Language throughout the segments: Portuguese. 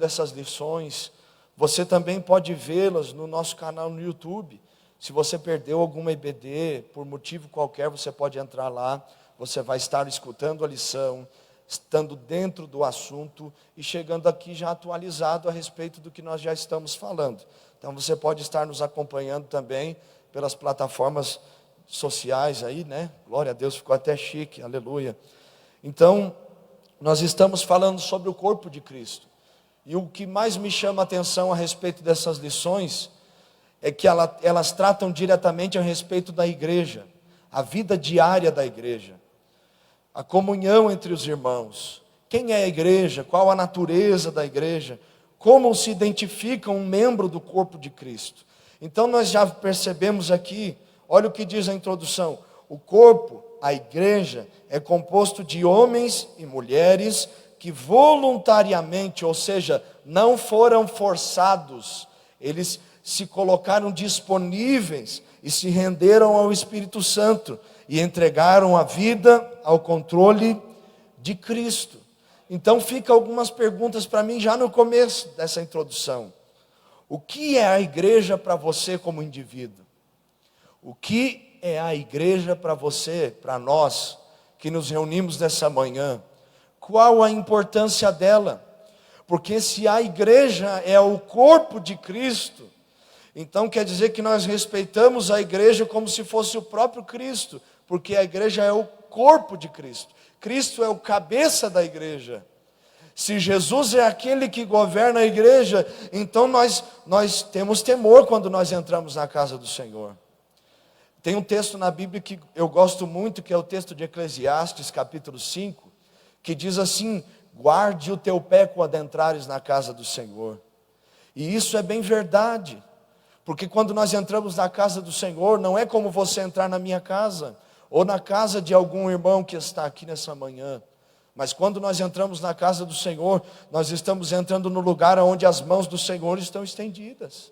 dessas lições, você também pode vê-las no nosso canal no YouTube. Se você perdeu alguma EBD, por motivo qualquer, você pode entrar lá, você vai estar escutando a lição, estando dentro do assunto e chegando aqui já atualizado a respeito do que nós já estamos falando. Então você pode estar nos acompanhando também pelas plataformas sociais aí, né? Glória a Deus, ficou até chique, aleluia. Então, nós estamos falando sobre o corpo de Cristo. E o que mais me chama a atenção a respeito dessas lições é que elas tratam diretamente a respeito da igreja, a vida diária da igreja, a comunhão entre os irmãos. Quem é a igreja? Qual a natureza da igreja? Como se identifica um membro do corpo de Cristo? Então nós já percebemos aqui, olha o que diz a introdução: o corpo, a igreja, é composto de homens e mulheres que voluntariamente, ou seja, não foram forçados, eles se colocaram disponíveis e se renderam ao Espírito Santo e entregaram a vida ao controle de Cristo. Então fica algumas perguntas para mim já no começo dessa introdução. O que é a igreja para você como indivíduo? O que é a igreja para você, para nós, que nos reunimos nessa manhã? Qual a importância dela? Porque se a igreja é o corpo de Cristo, então quer dizer que nós respeitamos a igreja como se fosse o próprio Cristo, porque a igreja é o corpo de Cristo. Cristo é o cabeça da igreja. Se Jesus é aquele que governa a igreja, então nós temos temor quando nós entramos na casa do Senhor. Tem um texto na Bíblia que eu gosto muito, que é o texto de Eclesiastes, capítulo 5, que diz assim: guarde o teu pé quando entrares na casa do Senhor. E isso é bem verdade, porque quando nós entramos na casa do Senhor, não é como você entrar na minha casa, ou na casa de algum irmão que está aqui nessa manhã. Mas quando nós entramos na casa do Senhor, nós estamos entrando no lugar onde as mãos do Senhor estão estendidas,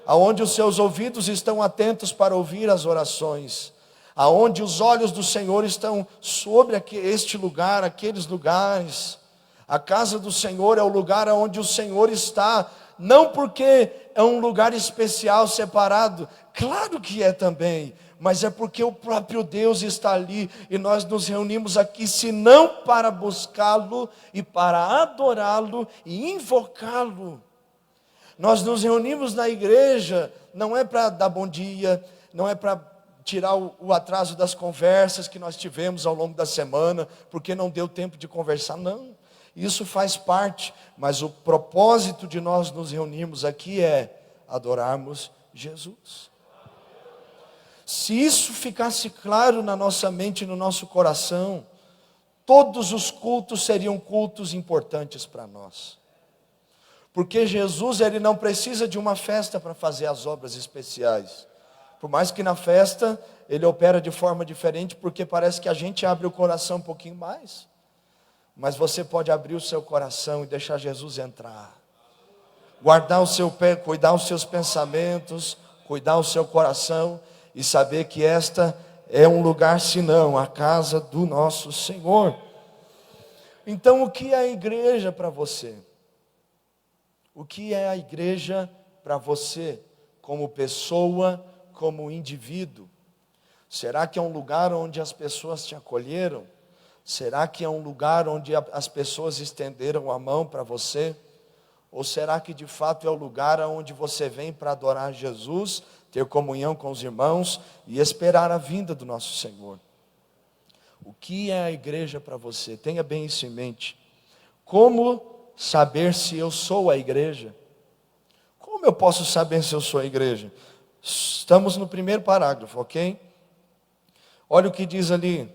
aonde os seus ouvidos estão atentos para ouvir as orações, aonde os olhos do Senhor estão sobre este lugar, aqueles lugares. A casa do Senhor é o lugar onde o Senhor está, não porque é um lugar especial, separado, claro que é também, mas é porque o próprio Deus está ali, e nós nos reunimos aqui, senão para buscá-lo, e para adorá-lo, e invocá-lo. Nós nos reunimos na igreja, não é para dar bom dia, não é para tirar o atraso das conversas que nós tivemos ao longo da semana, porque não deu tempo de conversar, não. Isso faz parte, mas o propósito de nós nos reunirmos aqui é adorarmos Jesus. Se isso ficasse claro na nossa mente e no nosso coração, todos os cultos seriam cultos importantes para nós. Porque Jesus, ele não precisa de uma festa para fazer as obras especiais. Por mais que na festa ele opera de forma diferente, porque parece que a gente abre o coração um pouquinho mais. Mas você pode abrir o seu coração e deixar Jesus entrar. Guardar o seu pé, cuidar os seus pensamentos, cuidar o seu coração e saber que esta é um lugar senão a casa do nosso Senhor. Então o que é a igreja para você? O que é a igreja para você, como pessoa, como indivíduo? Será que é um lugar onde as pessoas te acolheram? Será que é um lugar onde as pessoas estenderam a mão para você? Ou será que de fato é o lugar onde você vem para adorar Jesus, ter comunhão com os irmãos e esperar a vinda do nosso Senhor? O que é a igreja para você? Tenha bem isso em mente. Como saber se eu sou a igreja? Como eu posso saber se eu sou a igreja? Estamos no primeiro parágrafo, ok? Olha o que diz ali: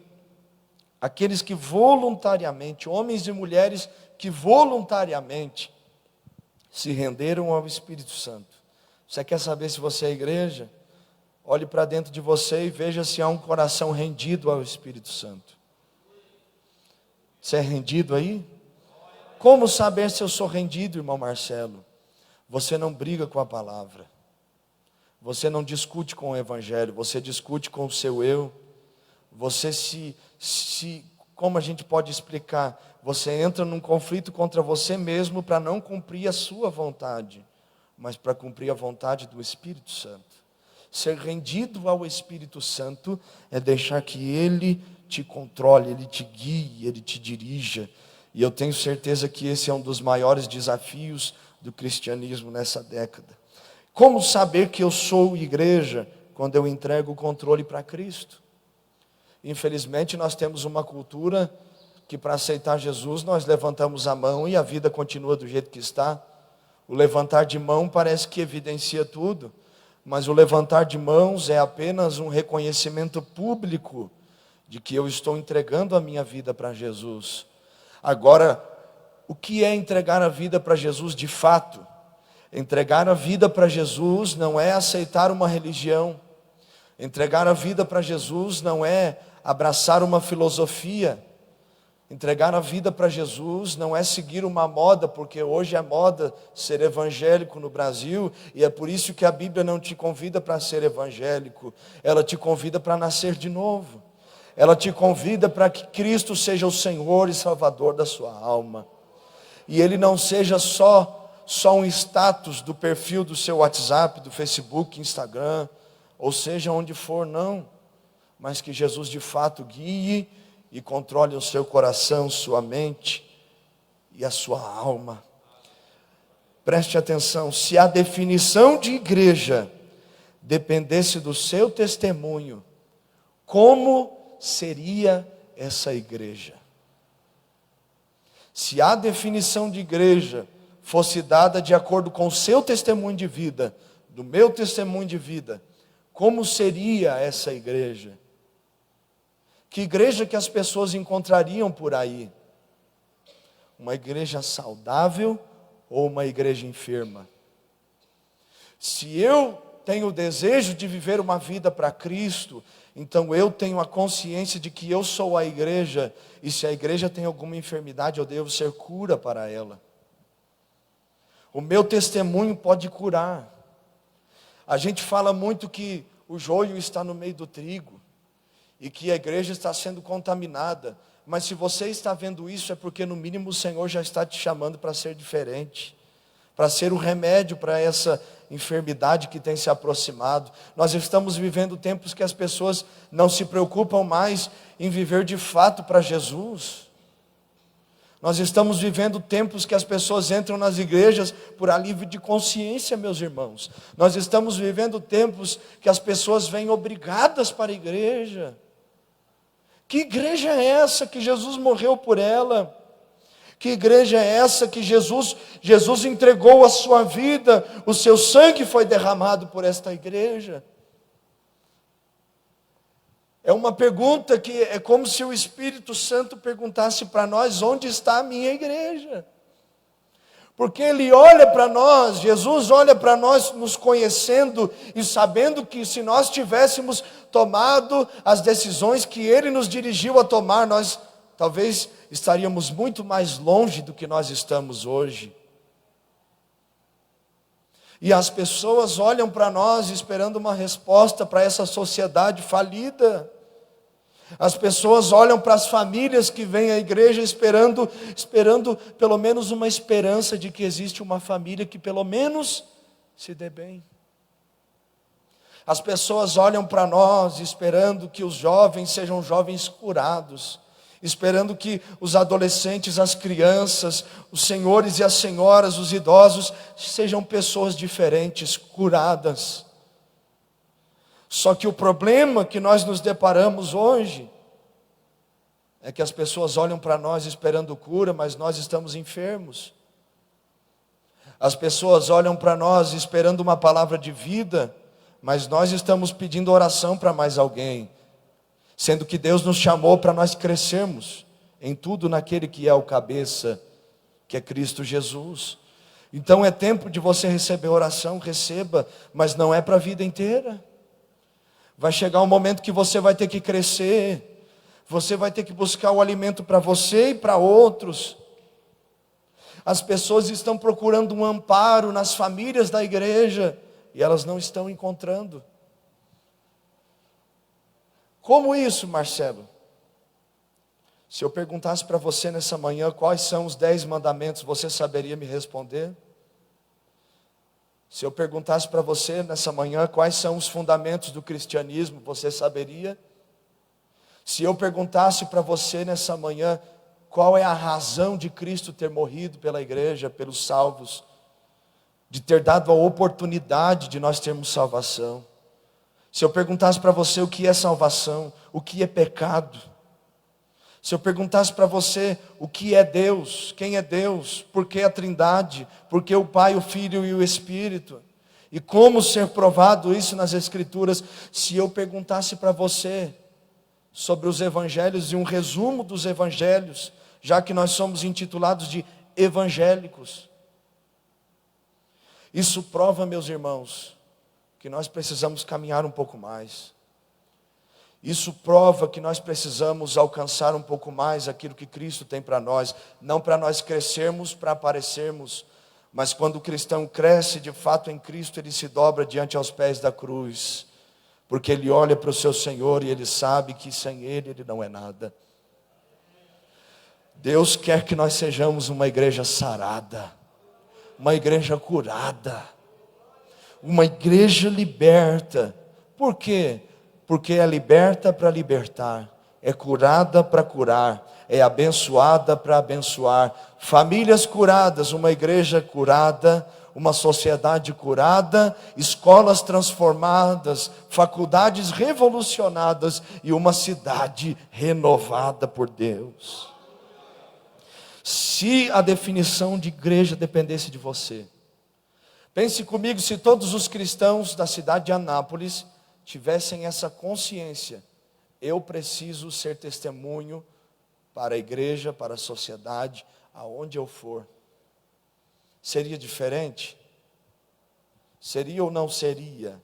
aqueles que voluntariamente, homens e mulheres que voluntariamente se renderam ao Espírito Santo. Você quer saber se você é a igreja? Olhe para dentro de você e veja se há um coração rendido ao Espírito Santo. Você é rendido aí? Como saber se eu sou rendido, irmão Marcelo? Você não briga com a palavra. Você não discute com o evangelho. Você discute com o seu eu. Você se como a gente pode explicar? Você entra num conflito contra você mesmo para não cumprir a sua vontade, mas para cumprir a vontade do Espírito Santo. Ser rendido ao Espírito Santo é deixar que Ele te controle, Ele te guie, Ele te dirija. E eu tenho certeza que esse é um dos maiores desafios do cristianismo nessa década. Como saber que eu sou igreja quando eu entrego o controle para Cristo? Infelizmente nós temos uma cultura que para aceitar Jesus nós levantamos a mão e a vida continua do jeito que está. O levantar de mão parece que evidencia tudo, mas o levantar de mãos é apenas um reconhecimento público de que eu estou entregando a minha vida para Jesus. Agora, o que é entregar a vida para Jesus de fato? Entregar a vida para Jesus não é aceitar uma religião. Entregar a vida para Jesus não é abraçar uma filosofia. Entregar a vida para Jesus não é seguir uma moda, porque hoje é moda ser evangélico no Brasil, e é por isso que a Bíblia não te convida para ser evangélico, ela te convida para nascer de novo, ela te convida para que Cristo seja o Senhor e Salvador da sua alma, e Ele não seja só um status do perfil do seu WhatsApp, do Facebook, Instagram, ou seja onde for, não, mas que Jesus de fato guie e controle o seu coração, sua mente e a sua alma. Preste atenção, se a definição de igreja dependesse do seu testemunho, como seria essa igreja? Se a definição de igreja fosse dada de acordo com o seu testemunho de vida, do meu testemunho de vida, como seria essa igreja? Que igreja que as pessoas encontrariam por aí? Uma igreja saudável ou uma igreja enferma? Se eu tenho o desejo de viver uma vida para Cristo, então eu tenho a consciência de que eu sou a igreja, e se a igreja tem alguma enfermidade, eu devo ser cura para ela. O meu testemunho pode curar. A gente fala muito que o joio está no meio do trigo, e que a igreja está sendo contaminada, mas se você está vendo isso, é porque no mínimo o Senhor já está te chamando para ser diferente, para ser o remédio para essa enfermidade que tem se aproximado. Nós estamos vivendo tempos que as pessoas não se preocupam mais em viver de fato para Jesus. Nós estamos vivendo tempos que as pessoas entram nas igrejas por alívio de consciência, meus irmãos. Nós estamos vivendo tempos que as pessoas vêm obrigadas para a igreja. Que igreja é essa que Jesus morreu por ela? Que igreja é essa que Jesus entregou a sua vida, o seu sangue foi derramado por esta igreja? É uma pergunta que é como se o Espírito Santo perguntasse para nós: onde está a minha igreja? Porque Ele olha para nós, Jesus olha para nós nos conhecendo e sabendo que se nós tivéssemos tomado as decisões que Ele nos dirigiu a tomar, nós talvez estaríamos muito mais longe do que nós estamos hoje. E as pessoas olham para nós esperando uma resposta para essa sociedade falida. As pessoas olham para as famílias que vêm à igreja esperando pelo menos uma esperança de que existe uma família que pelo menos se dê bem. As pessoas olham para nós esperando que os jovens sejam jovens curados, esperando que os adolescentes, as crianças, os senhores e as senhoras, os idosos, sejam pessoas diferentes, curadas. Só que o problema que nós nos deparamos hoje é que as pessoas olham para nós esperando cura, mas nós estamos enfermos. As pessoas olham para nós esperando uma palavra de vida, mas nós estamos pedindo oração para mais alguém, sendo que Deus nos chamou para nós crescermos em tudo naquele que é o cabeça, que é Cristo Jesus. Então é tempo de você receber oração, receba, mas não é para a vida inteira. Vai chegar um momento que você vai ter que crescer, você vai ter que buscar o alimento para você e para outros. As pessoas estão procurando um amparo nas famílias da igreja e elas não estão encontrando. Como isso, Marcelo? Se eu perguntasse para você nessa manhã quais são os 10 mandamentos, você saberia me responder? Se eu perguntasse para você nessa manhã quais são os fundamentos do cristianismo, você saberia? Se eu perguntasse para você nessa manhã qual é a razão de Cristo ter morrido pela igreja, pelos salvos, de ter dado a oportunidade de nós termos salvação. Se eu perguntasse para você o que é salvação, o que é pecado, se eu perguntasse para você o que é Deus, quem é Deus, por que a Trindade, por que o Pai, o Filho e o Espírito, e como ser provado isso nas Escrituras, se eu perguntasse para você sobre os Evangelhos e um resumo dos Evangelhos, já que nós somos intitulados de evangélicos, isso prova, meus irmãos, que nós precisamos caminhar um pouco mais. Isso prova que nós precisamos alcançar um pouco mais aquilo que Cristo tem para nós, não para nós crescermos, para aparecermos, mas quando o cristão cresce de fato em Cristo, ele se dobra diante aos pés da cruz, porque ele olha para o seu Senhor e ele sabe que sem ele não é nada. Deus quer que nós sejamos uma igreja sarada, uma igreja curada, uma igreja liberta. Por quê? Porque é liberta para libertar, é curada para curar, é abençoada para abençoar. Famílias curadas, uma igreja curada, uma sociedade curada, escolas transformadas, faculdades revolucionadas e uma cidade renovada por Deus. Se a definição de igreja dependesse de você, pense comigo, se todos os cristãos da cidade de Anápolis tivessem essa consciência, eu preciso ser testemunho para a igreja, para a sociedade, aonde eu for, seria diferente? Seria ou não seria?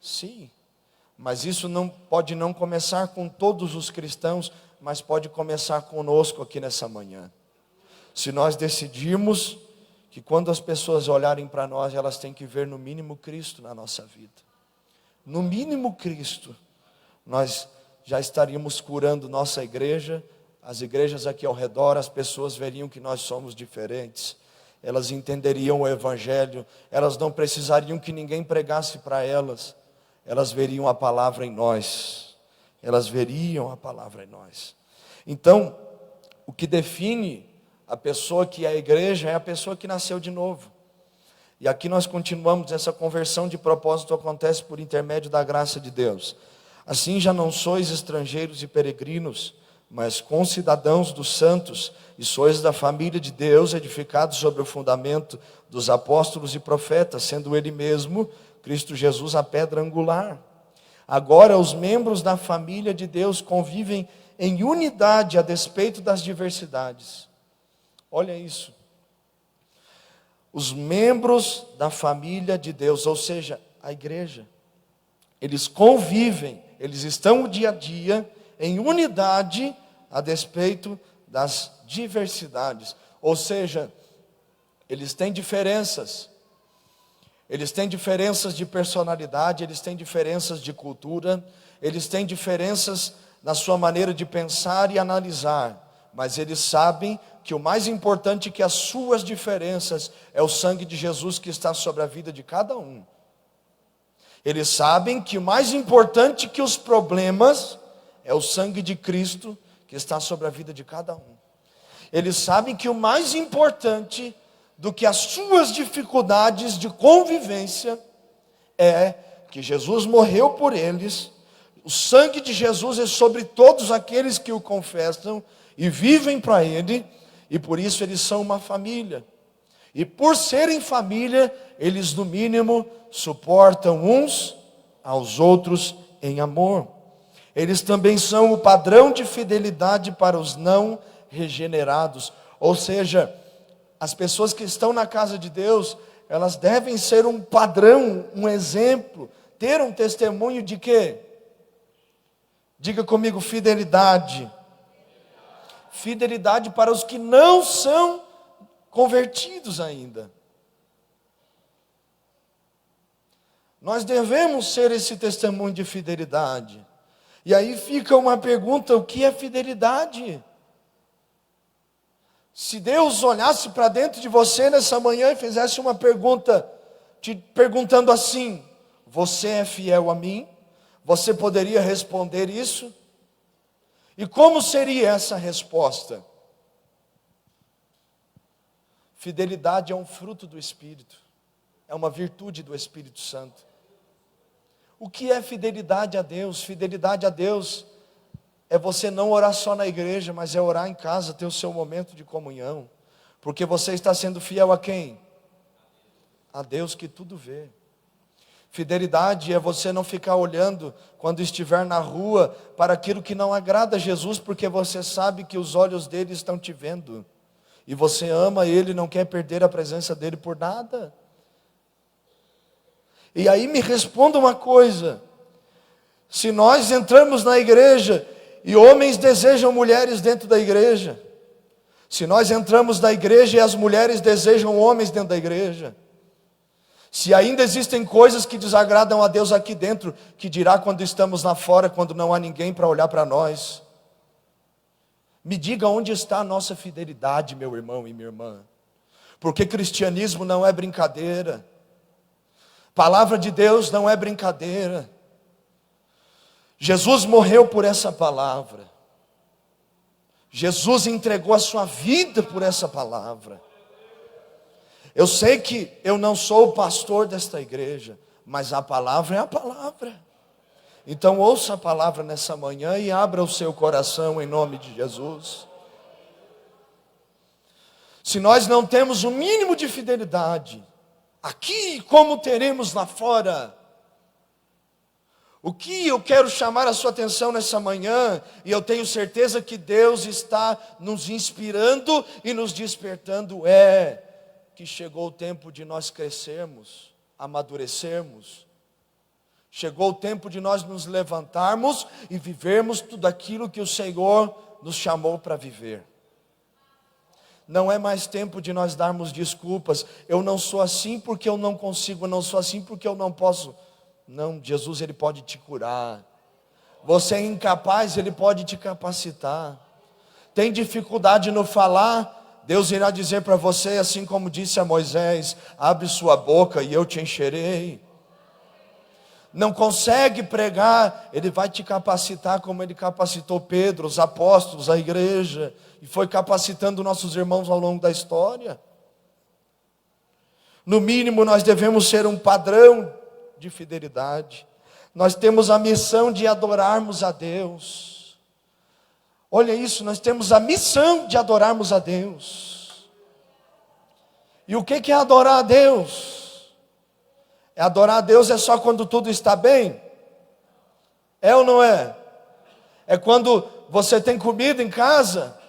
Sim, mas isso não pode não começar com todos os cristãos, mas pode começar conosco aqui nessa manhã. Se nós decidirmos que quando as pessoas olharem para nós, elas têm que ver no mínimo Cristo na nossa vida. No mínimo Cristo, nós já estaríamos curando nossa igreja, as igrejas aqui ao redor, as pessoas veriam que nós somos diferentes, elas entenderiam o Evangelho, elas não precisariam que ninguém pregasse para elas, elas veriam a palavra em nós, elas veriam a palavra em nós. Então, o que define a pessoa que é a igreja é a pessoa que nasceu de novo. E aqui nós continuamos, essa conversão de propósito acontece por intermédio da graça de Deus. Assim já não sois estrangeiros e peregrinos, mas concidadãos dos santos, e sois da família de Deus, edificados sobre o fundamento dos apóstolos e profetas, sendo Ele mesmo, Cristo Jesus, a pedra angular. Agora os membros da família de Deus convivem em unidade a despeito das diversidades. Olha isso. Os membros da família de Deus, ou seja, a igreja, eles convivem, eles estão o dia a dia em unidade a despeito das diversidades. Ou seja, eles têm diferenças. Eles têm diferenças de personalidade, eles têm diferenças de cultura, eles têm diferenças na sua maneira de pensar e analisar, mas eles sabem que o mais importante que as suas diferenças é o sangue de Jesus que está sobre a vida de cada um. Eles sabem que o mais importante que os problemas é o sangue de Cristo que está sobre a vida de cada um. Eles sabem que o mais importante do que as suas dificuldades de convivência é que Jesus morreu por eles, o sangue de Jesus é sobre todos aqueles que o confessam e vivem para Ele, e por isso eles são uma família. E por serem família, eles no mínimo suportam uns aos outros em amor. Eles também são o padrão de fidelidade para os não regenerados. Ou seja, as pessoas que estão na casa de Deus, elas devem ser um padrão, um exemplo, ter um testemunho de quê? Diga comigo, fidelidade. Fidelidade para os que não são convertidos ainda. Nós devemos ser esse testemunho de fidelidade. E aí fica uma pergunta: o que é fidelidade? Se Deus olhasse para dentro de você nessa manhã e fizesse uma pergunta, te perguntando assim: você é fiel a mim? Você poderia responder isso? E como seria essa resposta? Fidelidade é um fruto do Espírito, é uma virtude do Espírito Santo. O que é fidelidade a Deus? Fidelidade a Deus é você não orar só na igreja, mas é orar em casa, ter o seu momento de comunhão. Porque você está sendo fiel a quem? A Deus que tudo vê. Fidelidade é você não ficar olhando quando estiver na rua para aquilo que não agrada a Jesus, porque você sabe que os olhos dele estão te vendo. E você ama ele, não quer perder a presença dele por nada. E aí me responda uma coisa: se nós entramos na igreja e homens desejam mulheres dentro da igreja, se nós entramos na igreja e as mulheres desejam homens dentro da igreja, se ainda existem coisas que desagradam a Deus aqui dentro, que dirá quando estamos lá fora, quando não há ninguém para olhar para nós? Me diga onde está a nossa fidelidade, meu irmão e minha irmã. Porque cristianismo não é brincadeira. Palavra de Deus não é brincadeira. Jesus morreu por essa palavra. Jesus entregou a sua vida por essa palavra. Eu sei que eu não sou o pastor desta igreja, mas a palavra é a palavra. Então ouça a palavra nessa manhã e abra o seu coração em nome de Jesus. Se nós não temos o mínimo de fidelidade, aqui como teremos lá fora? O que eu quero chamar a sua atenção nessa manhã, e eu tenho certeza que Deus está nos inspirando e nos despertando, é que chegou o tempo de nós crescermos, amadurecermos. Chegou o tempo de nós nos levantarmos e vivermos tudo aquilo que o Senhor nos chamou para viver. Não é mais tempo de nós darmos desculpas. Eu não sou assim porque eu não consigo, eu não sou assim porque eu não posso. Não, Jesus, ele pode te curar. Você é incapaz, ele pode te capacitar. Tem dificuldade no falar, Deus irá dizer para você, assim como disse a Moisés: abre sua boca e eu te encherei. Não consegue pregar, ele vai te capacitar como ele capacitou Pedro, os apóstolos, a igreja, e foi capacitando nossos irmãos ao longo da história. No mínimo nós devemos ser um padrão de fidelidade. Nós temos a missão de adorarmos a Deus. Olha isso, nós temos a missão de adorarmos a Deus. E o que é adorar a Deus? Adorar a Deus é só quando tudo está bem? É ou não é? É quando você tem comida em casa?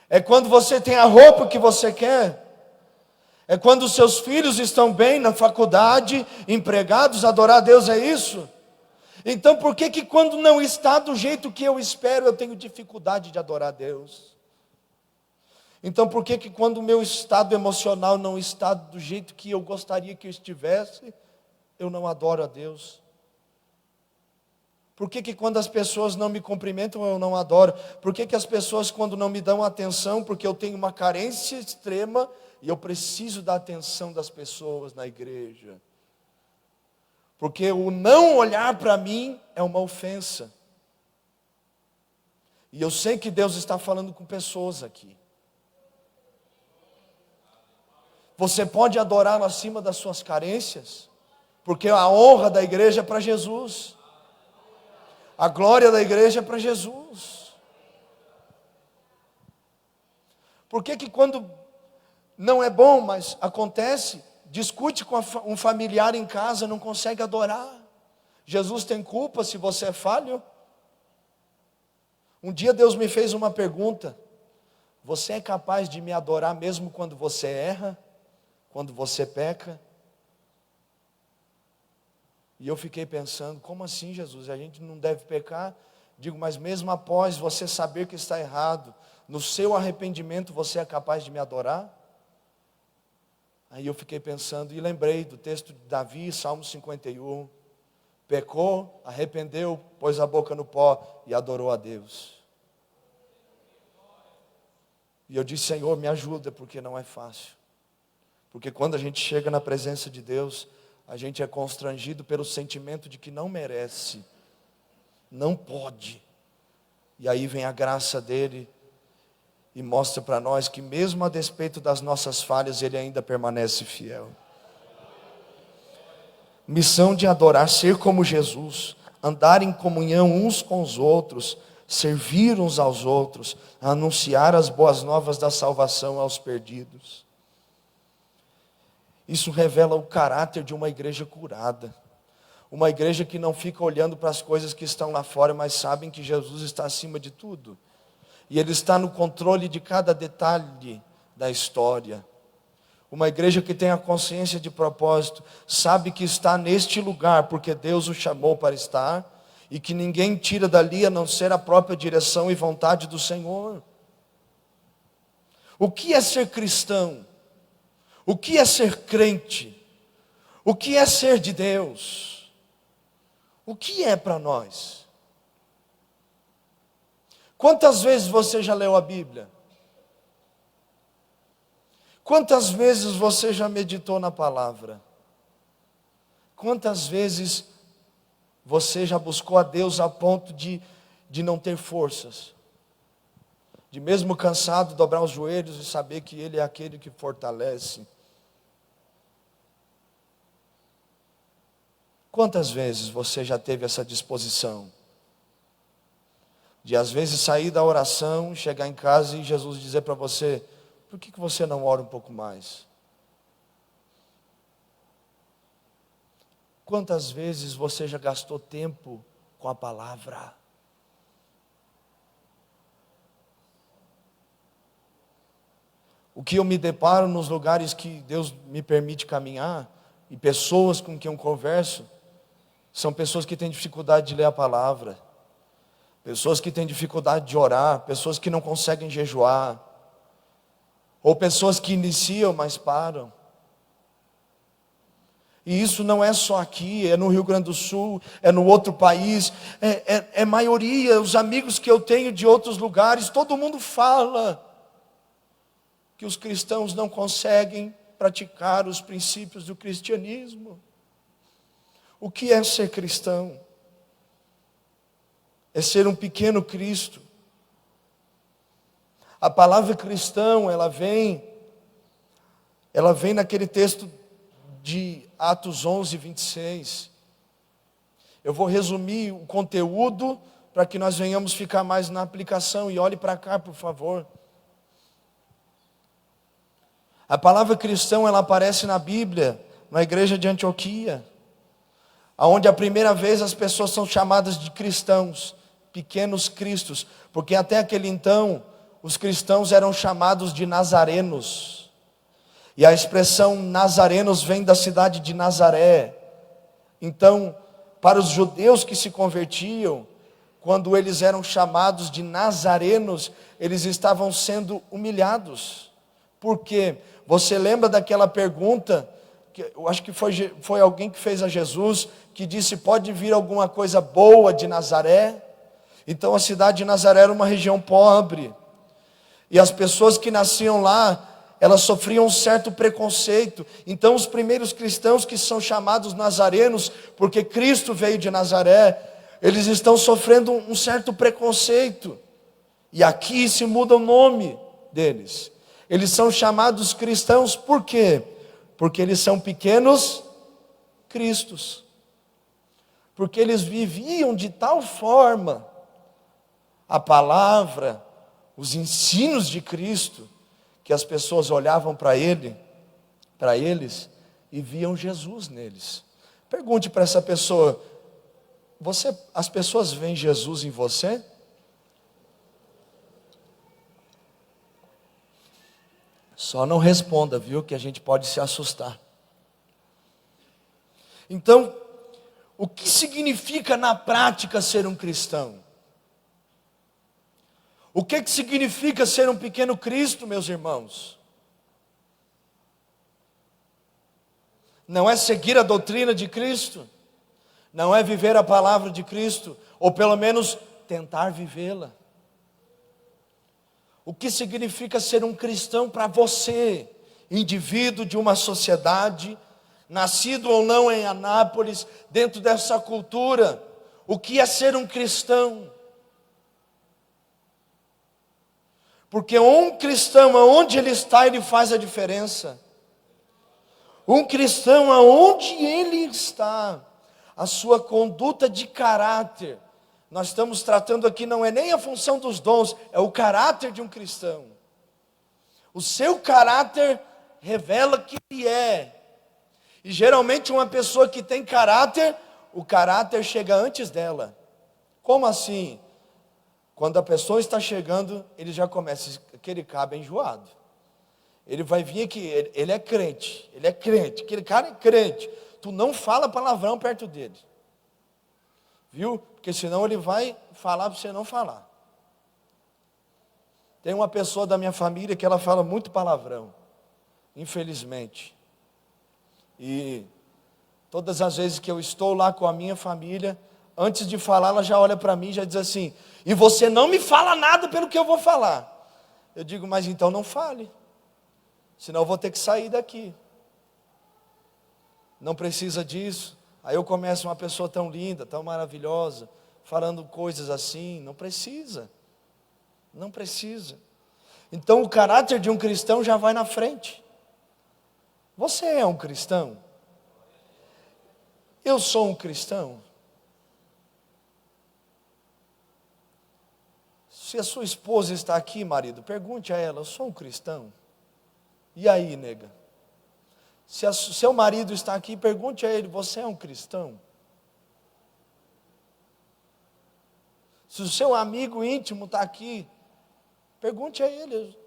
É quando você tem a roupa que você quer? É quando os seus filhos estão bem na faculdade, empregados? Adorar a Deus é isso? Então por que quando não está do jeito que eu espero, eu tenho dificuldade de adorar a Deus? Então por que quando o meu estado emocional não está do jeito que eu gostaria que eu estivesse, eu não adoro a Deus? Por que quando as pessoas não me cumprimentam, eu não adoro? Por que as pessoas quando não me dão atenção, porque eu tenho uma carência extrema, e eu preciso da atenção das pessoas na igreja? Porque o não olhar para mim é uma ofensa. E eu sei que Deus está falando com pessoas aqui. Você pode adorá-lo acima das suas carências, porque a honra da igreja é para Jesus. A glória da igreja é para Jesus. Por que quando não é bom, mas acontece, discute com um familiar em casa, não consegue adorar? Jesus tem culpa se você é falho? Um dia Deus me fez uma pergunta: você é capaz de me adorar mesmo quando você erra? Quando você peca? E eu fiquei pensando, como assim, Jesus? A gente não deve pecar? Digo, mas mesmo após você saber que está errado, no seu arrependimento você é capaz de me adorar? Aí eu fiquei pensando e lembrei do texto de Davi, Salmo 51. Pecou, arrependeu, pôs a boca no pó e adorou a Deus. E eu disse: Senhor, me ajuda, porque não é fácil. Porque quando a gente chega na presença de Deus, a gente é constrangido pelo sentimento de que não merece, não pode. E aí vem a graça dele e mostra para nós que mesmo a despeito das nossas falhas, ele ainda permanece fiel. Missão de adorar, ser como Jesus, andar em comunhão uns com os outros, servir uns aos outros, anunciar as boas novas da salvação aos perdidos. Isso revela o caráter de uma igreja curada. Uma igreja que não fica olhando para as coisas que estão lá fora, mas sabem que Jesus está acima de tudo. E Ele está no controle de cada detalhe da história. Uma igreja que tem a consciência de propósito, sabe que está neste lugar porque Deus o chamou para estar, e que ninguém tira dali a não ser a própria direção e vontade do Senhor. O que é ser cristão? O que é ser crente? O que é ser de Deus? O que é para nós? Quantas vezes você já leu a Bíblia? Quantas vezes você já meditou na palavra? Quantas vezes você já buscou a Deus a ponto de não ter forças? De mesmo cansado, dobrar os joelhos e saber que Ele é aquele que fortalece? Quantas vezes você já teve essa disposição? De às vezes sair da oração, chegar em casa e Jesus dizer para você: por que você não ora um pouco mais? Quantas vezes você já gastou tempo com a palavra? O que eu me deparo nos lugares que Deus me permite caminhar, e pessoas com quem eu converso, são pessoas que têm dificuldade de ler a palavra, pessoas que têm dificuldade de orar, pessoas que não conseguem jejuar, ou pessoas que iniciam, mas param. E isso não é só aqui, é no Rio Grande do Sul, é no outro país, é maioria. Os amigos que eu tenho de outros lugares, todo mundo fala que os cristãos não conseguem praticar os princípios do cristianismo. O que é ser cristão? É ser um pequeno Cristo. A palavra cristão, ela vem naquele texto de Atos 11, 26. Eu vou resumir o conteúdo para que nós venhamos ficar mais na aplicação. E olhe para cá, por favor. A palavra cristão, ela aparece na Bíblia, na igreja de Antioquia, onde a primeira vez as pessoas são chamadas de cristãos, pequenos cristos, porque até aquele então os cristãos eram chamados de nazarenos, e a expressão nazarenos vem da cidade de Nazaré. Então, para os judeus que se convertiam, quando eles eram chamados de nazarenos, eles estavam sendo humilhados. Por quê? Você lembra daquela pergunta, que eu acho que foi alguém que fez a Jesus, que disse: pode vir alguma coisa boa de Nazaré? Então a cidade de Nazaré era uma região pobre, e as pessoas que nasciam lá, elas sofriam um certo preconceito. Então os primeiros cristãos, que são chamados nazarenos, porque Cristo veio de Nazaré, eles estão sofrendo um certo preconceito, e aqui se muda o nome deles. Eles são chamados cristãos por quê? Porque eles são pequenos cristos, porque eles viviam de tal forma a palavra, os ensinos de Cristo, que as pessoas olhavam para eles e viam Jesus neles. Pergunte para essa pessoa: as pessoas veem Jesus em você? Só não responda, viu, que a gente pode se assustar. Então, o que significa na prática ser um cristão? O que significa ser um pequeno Cristo, meus irmãos? Não é seguir a doutrina de Cristo, não é viver a palavra de Cristo, ou pelo menos tentar vivê-la. O que significa ser um cristão para você, indivíduo de uma sociedade, nascido ou não em Anápolis, dentro dessa cultura? O que é ser um cristão? Porque um cristão, aonde ele está, ele faz a diferença. Um cristão, aonde ele está, a sua conduta de caráter. Nós estamos tratando aqui, não é nem a função dos dons, é o caráter de um cristão. O seu caráter revela quem ele é. E geralmente uma pessoa que tem caráter, o caráter chega antes dela. Como assim? Quando a pessoa está chegando, ele já começa, aquele cabo é enjoado. Ele vai vir aqui, ele é crente, aquele cara é crente. Tu não fala palavrão perto dele. Viu? Porque senão ele vai falar para você não falar. Tem uma pessoa da minha família que ela fala muito palavrão, infelizmente. E todas as vezes que eu estou lá com a minha família, antes de falar, ela já olha para mim e já diz assim: e você não me fala nada pelo que eu vou falar. Eu digo: mas então não fale, senão eu vou ter que sair daqui. Não precisa disso. Aí eu começo, uma pessoa tão linda, tão maravilhosa, falando coisas assim. Não precisa. Não precisa. Então o caráter de um cristão já vai na frente. Você é um cristão? Eu sou um cristão? Se a sua esposa está aqui, marido, pergunte a ela: eu sou um cristão? E aí, nega? Se o seu marido está aqui, pergunte a ele: você é um cristão? Se o seu amigo íntimo está aqui, pergunte a ele: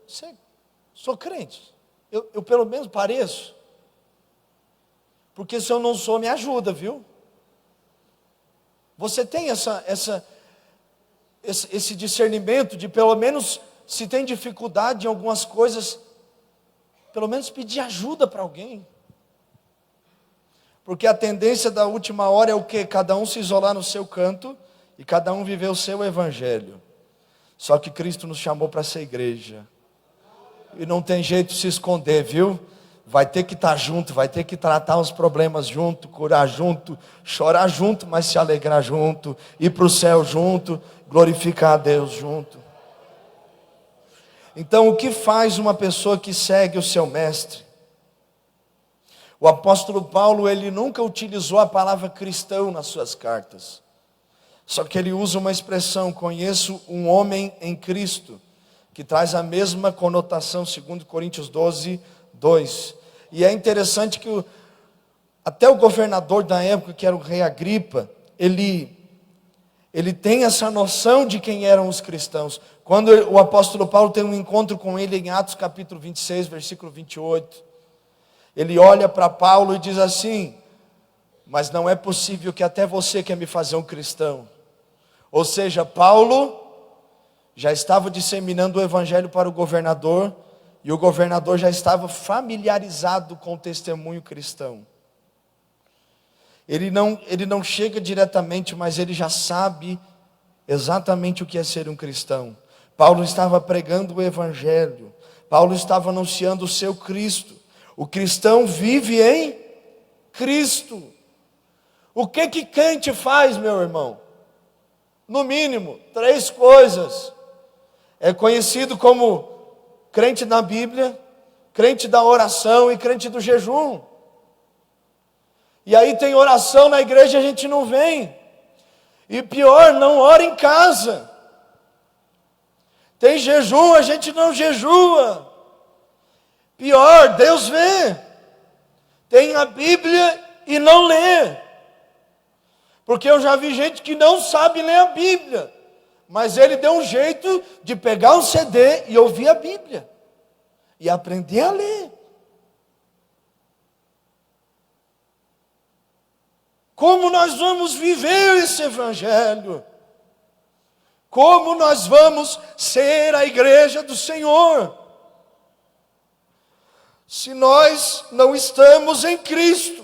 sou crente? Eu pelo menos pareço? Porque se eu não sou, me ajuda, viu? Você tem esse discernimento de, pelo menos, se tem dificuldade em algumas coisas, pelo menos pedir ajuda para alguém? Porque a tendência da última hora é o quê? Cada um se isolar no seu canto e cada um viver o seu evangelho. Só que Cristo nos chamou para ser igreja. E não tem jeito de se esconder, viu? Vai ter que estar junto, vai ter que tratar os problemas junto, curar junto, chorar junto, mas se alegrar junto, ir para o céu junto, glorificar a Deus junto. Então, o que faz uma pessoa que segue o seu mestre? O apóstolo Paulo, ele nunca utilizou a palavra cristão nas suas cartas. Só que ele usa uma expressão: conheço um homem em Cristo, que traz a mesma conotação, segundo Coríntios 12, 2. E é interessante que até o governador da época, que era o rei Agripa, ele tem essa noção de quem eram os cristãos. Quando o apóstolo Paulo tem um encontro com ele em Atos capítulo 26, versículo 28, ele olha para Paulo e diz assim: mas não é possível que até você quer me fazer um cristão. Ou seja, Paulo já estava disseminando o evangelho para o governador, e o governador já estava familiarizado com o testemunho cristão. Ele não chega diretamente, mas ele já sabe exatamente o que é ser um cristão. Paulo estava pregando o evangelho, Paulo estava anunciando o seu Cristo. O cristão vive em Cristo. O que crente faz, meu irmão? No mínimo, 3 coisas. É conhecido como crente na Bíblia, crente da oração e crente do jejum. E aí tem oração na igreja e a gente não vem. E pior, não ora em casa. Tem jejum, a gente não jejua. Pior, Deus vê. Tem a Bíblia e não lê. Porque eu já vi gente que não sabe ler a Bíblia, mas ele deu um jeito de pegar um CD e ouvir a Bíblia e aprender a ler. Como nós vamos viver esse evangelho? Como nós vamos ser a igreja do Senhor, se nós não estamos em Cristo?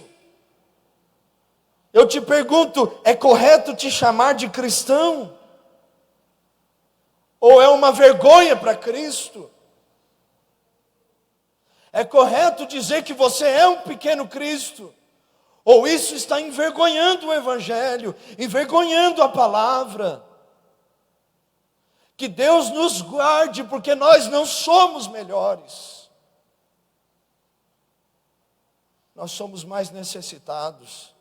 Eu te pergunto, é correto te chamar de cristão? Ou é uma vergonha para Cristo? É correto dizer que você é um pequeno Cristo? Ou isso está envergonhando o Evangelho, envergonhando a palavra? Que Deus nos guarde, porque nós não somos melhores. Nós somos mais necessitados.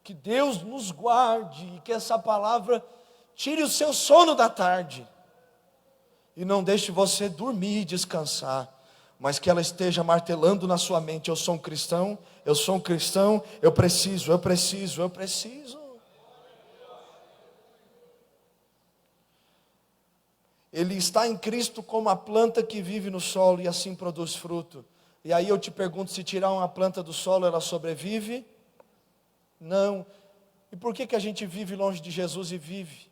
Que Deus nos guarde e que essa palavra tire o seu sono da tarde. E não deixe você dormir e descansar, mas que ela esteja martelando na sua mente: eu sou um cristão, eu sou um cristão, eu preciso. Ele está em Cristo como a planta que vive no solo e assim produz fruto. E aí eu te pergunto, se tirar uma planta do solo, ela sobrevive? Não. E por que a gente vive longe de Jesus e vive?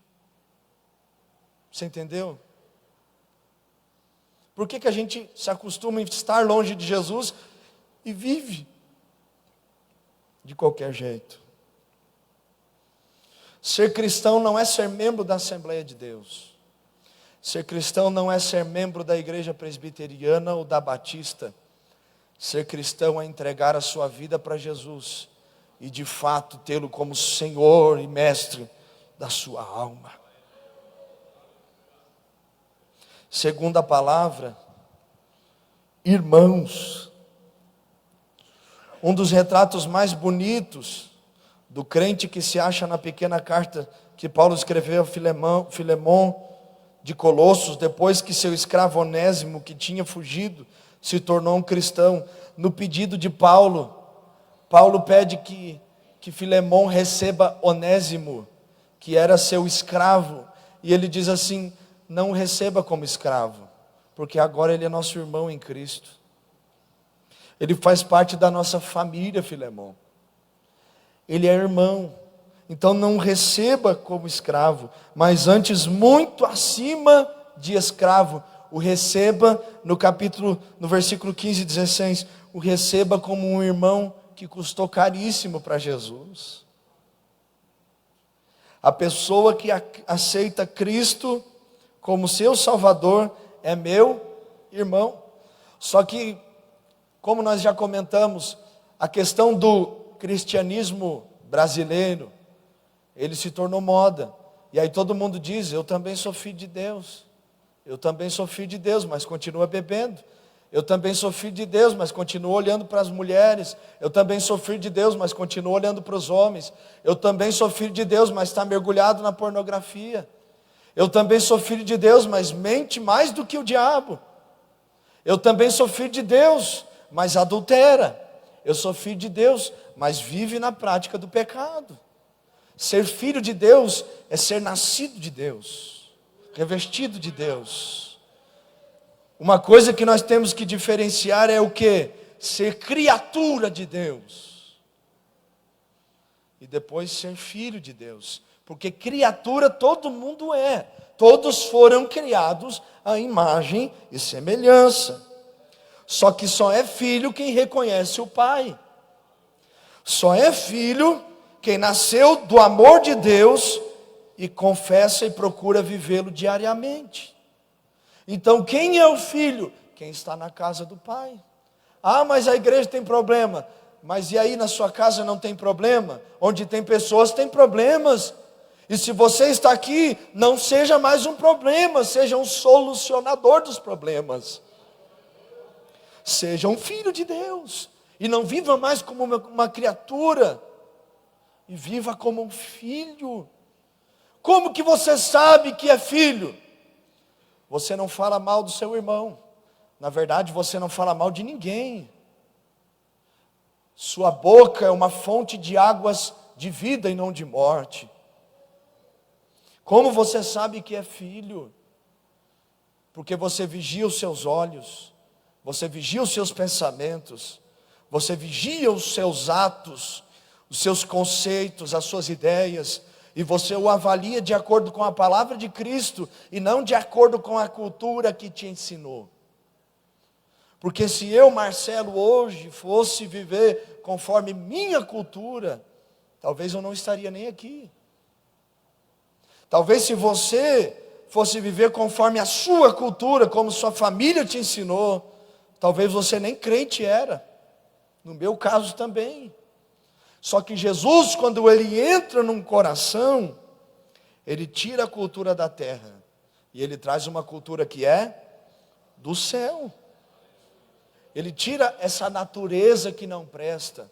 Você entendeu? Por que a gente se acostuma em estar longe de Jesus e vive de qualquer jeito? Ser cristão não é ser membro da Assembleia de Deus. Ser cristão não é ser membro da Igreja Presbiteriana ou da Batista. Ser cristão é entregar a sua vida para Jesus e de fato tê-lo como Senhor e Mestre da sua alma. Segunda palavra, irmãos. Um dos retratos mais bonitos do crente que se acha na pequena carta que Paulo escreveu a Filemon de Colossos, depois que seu escravo Onésimo, que tinha fugido, se tornou um cristão. No pedido de Paulo, Paulo pede que Filemon receba Onésimo, que era seu escravo, e ele diz assim: não o receba como escravo, porque agora ele é nosso irmão em Cristo. Ele faz parte da nossa família, Filemon. Ele é irmão. Então não o receba como escravo, mas antes muito acima de escravo. O receba, no versículo 15 e 16, o receba como um irmão que custou caríssimo para Jesus. A pessoa que aceita Cristo como seu Salvador é meu irmão. Só que, como nós já comentamos, a questão do cristianismo brasileiro, ele se tornou moda. E aí todo mundo diz: eu também sou filho de Deus. Eu também sou filho de Deus, mas continua bebendo. Eu também sou filho de Deus, mas continuo olhando para as mulheres. Eu também sou filho de Deus, mas continuo olhando para os homens. Eu também sou filho de Deus, mas está mergulhado na pornografia. Eu também sou filho de Deus, mas mente mais do que o diabo. Eu também sou filho de Deus, mas adultera. Eu sou filho de Deus, mas vive na prática do pecado. Ser filho de Deus é ser nascido de Deus, revestido de Deus. Uma coisa que nós temos que diferenciar é o quê? Ser criatura de Deus. E depois ser filho de Deus. Porque criatura todo mundo é. Todos foram criados à imagem e semelhança. Só que só é filho quem reconhece o Pai. Só é filho quem nasceu do amor de Deus e confessa e procura vivê-lo diariamente. Então quem é o filho? Quem está na casa do Pai. Ah, mas a igreja tem problema. Mas e aí na sua casa não tem problema? Onde tem pessoas tem problemas. E se você está aqui, não seja mais um problema, seja um solucionador dos problemas. Seja um filho de Deus. E não viva mais como uma criatura. E viva como um filho. Como que você sabe que é filho? Você não fala mal do seu irmão. Na verdade, você não fala mal de ninguém. Sua boca é uma fonte de águas de vida e não de morte. Como você sabe que é filho? Porque você vigia os seus olhos, você vigia os seus pensamentos, você vigia os seus atos, os seus conceitos, as suas ideias, e você o avalia de acordo com a palavra de Cristo e não de acordo com a cultura que te ensinou. Porque se eu, Marcelo, hoje fosse viver conforme minha cultura, talvez eu não estaria nem aqui. Talvez se você fosse viver conforme a sua cultura, como sua família te ensinou, talvez você nem crente era. No meu caso também. Só que Jesus, quando ele entra num coração, ele tira a cultura da terra e ele traz uma cultura que é do céu. Ele tira essa natureza que não presta.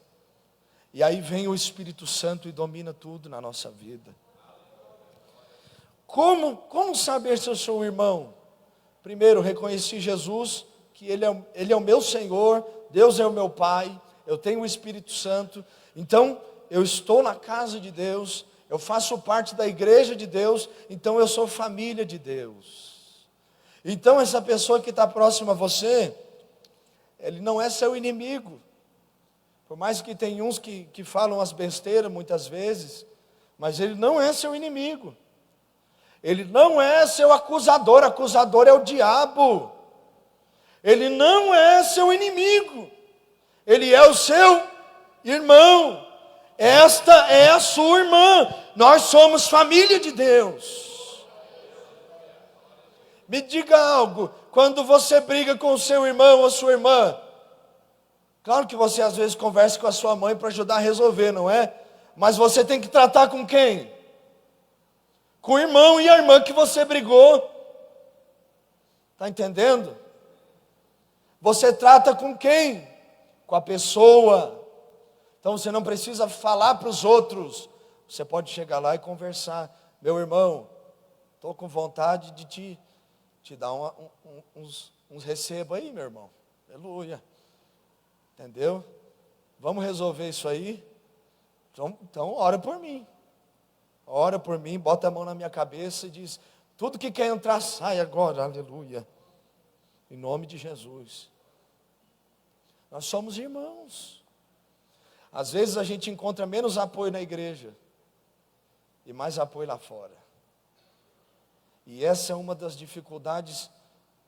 E aí vem o Espírito Santo e domina tudo na nossa vida. Como saber se eu sou um irmão? Primeiro, reconheci Jesus, que Ele é o meu Senhor, Deus é o meu Pai, eu tenho o Espírito Santo. Então, eu estou na casa de Deus, eu faço parte da igreja de Deus, então eu sou família de Deus. Então, essa pessoa que está próxima a você, ele não é seu inimigo. Por mais que tem uns que falam as besteiras muitas vezes, mas ele não é seu inimigo. Ele não é seu acusador é o diabo. Ele não é seu inimigo. Ele é o seu irmão. Esta é a sua irmã. Nós somos família de Deus. Me diga algo, quando você briga com o seu irmão ou sua irmã, claro que você às vezes conversa com a sua mãe para ajudar a resolver, não é? Mas você tem que tratar com quem? Com o irmão e a irmã que você brigou. Está entendendo? Você trata com quem? Com a pessoa. Então você não precisa falar para os outros. Você pode chegar lá e conversar. Meu irmão, estou com vontade de te dar uns recebos aí, meu irmão. Aleluia. Entendeu? Vamos resolver isso aí? Então ora por mim. Ora por mim, bota a mão na minha cabeça e diz: tudo que quer entrar, sai agora, aleluia. Em nome de Jesus. Nós somos irmãos. Às vezes a gente encontra menos apoio na igreja e mais apoio lá fora. E essa é uma das dificuldades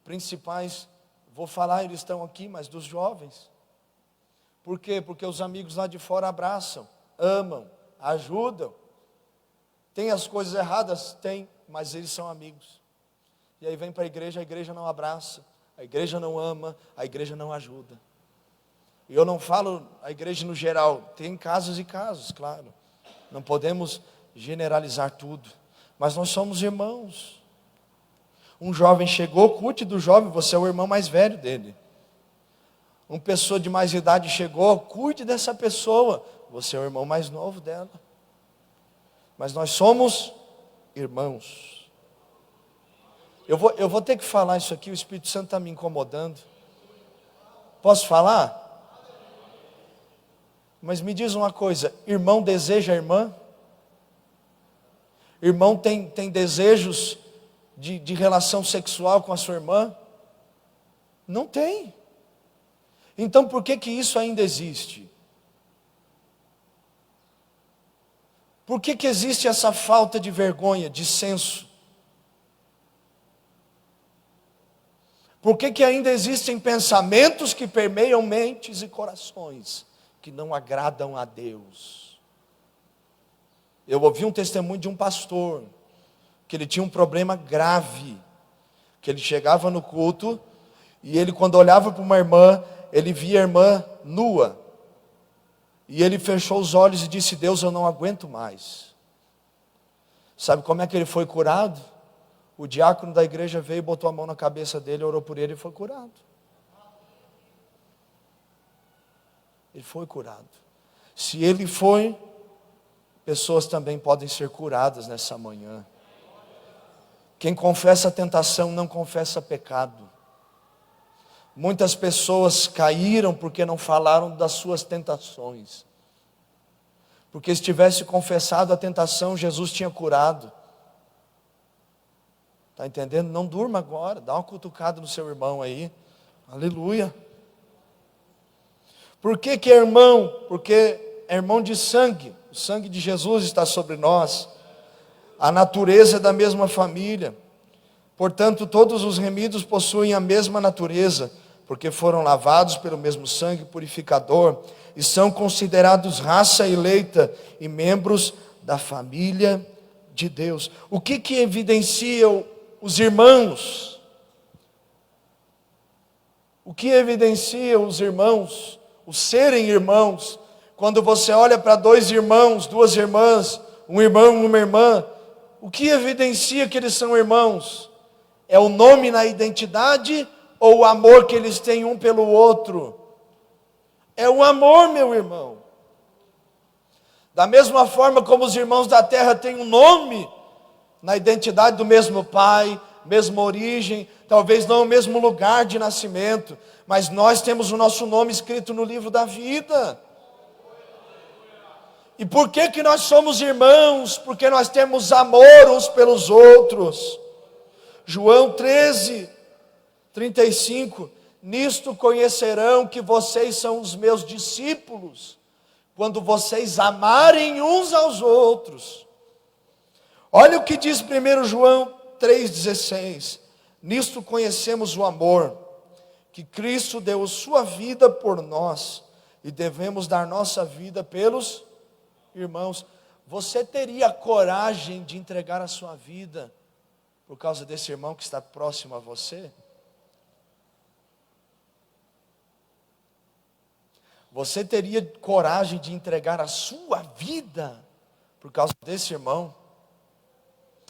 principais, vou falar, eles estão aqui, mas dos jovens. Por quê? Porque os amigos lá de fora abraçam, amam, ajudam. Tem as coisas erradas? Tem, mas eles são amigos. E aí vem para a igreja não abraça, a igreja não ama, a igreja não ajuda. E eu não falo a igreja no geral, tem casos e casos, claro. Não podemos generalizar tudo, mas nós somos irmãos. Um jovem chegou, cuide do jovem, você é o irmão mais velho dele. Uma pessoa de mais idade chegou, cuide dessa pessoa, você é o irmão mais novo dela. Mas nós somos irmãos. Eu vou ter que falar isso aqui, o Espírito Santo está me incomodando. Posso falar? Mas me diz uma coisa, irmão deseja a irmã? Irmão tem desejos de relação sexual com a sua irmã? Não tem. Então por que isso ainda existe? Por que existe essa falta de vergonha, de senso? Por que ainda existem pensamentos que permeiam mentes e corações que não agradam a Deus? Eu ouvi um testemunho de um pastor, que ele tinha um problema grave, que ele chegava no culto, e ele quando olhava para uma irmã, ele via a irmã nua, e ele fechou os olhos e disse: Deus, eu não aguento mais. Sabe como é que ele foi curado? O diácono da igreja veio, botou a mão na cabeça dele, orou por ele e foi curado. Ele foi curado. Se ele foi, pessoas também podem ser curadas nessa manhã. Quem confessa a tentação não confessa pecado. Muitas pessoas caíram porque não falaram das suas tentações. Porque se tivesse confessado a tentação, Jesus tinha curado. Está entendendo? Não durma agora, dá uma cutucada no seu irmão aí. Aleluia. Por que é irmão? Porque é irmão de sangue. O sangue de Jesus está sobre nós. A natureza é da mesma família. Portanto, todos os remidos possuem a mesma natureza, porque foram lavados pelo mesmo sangue purificador e são considerados raça eleita e membros da família de Deus. O que evidenciam os irmãos? O que evidencia os irmãos, o serem irmãos? Quando você olha para dois irmãos, duas irmãs, um irmão e uma irmã, o que evidencia que eles são irmãos? É o nome na identidade ou o amor que eles têm um pelo outro? É o amor, meu irmão. Da mesma forma como os irmãos da terra têm um nome na identidade do mesmo pai, mesma origem, talvez não o mesmo lugar de nascimento, mas nós temos o nosso nome escrito no livro da vida. E por que nós somos irmãos? Porque nós temos amor uns pelos outros. João 13:35, nisto conhecerão que vocês são os meus discípulos, quando vocês amarem uns aos outros. Olha o que diz 1 João 3,16, nisto conhecemos o amor, que Cristo deu sua vida por nós, e devemos dar nossa vida pelos irmãos. Você teria coragem de entregar a sua vida por causa desse irmão que está próximo a você? Você teria coragem de entregar a sua vida por causa desse irmão?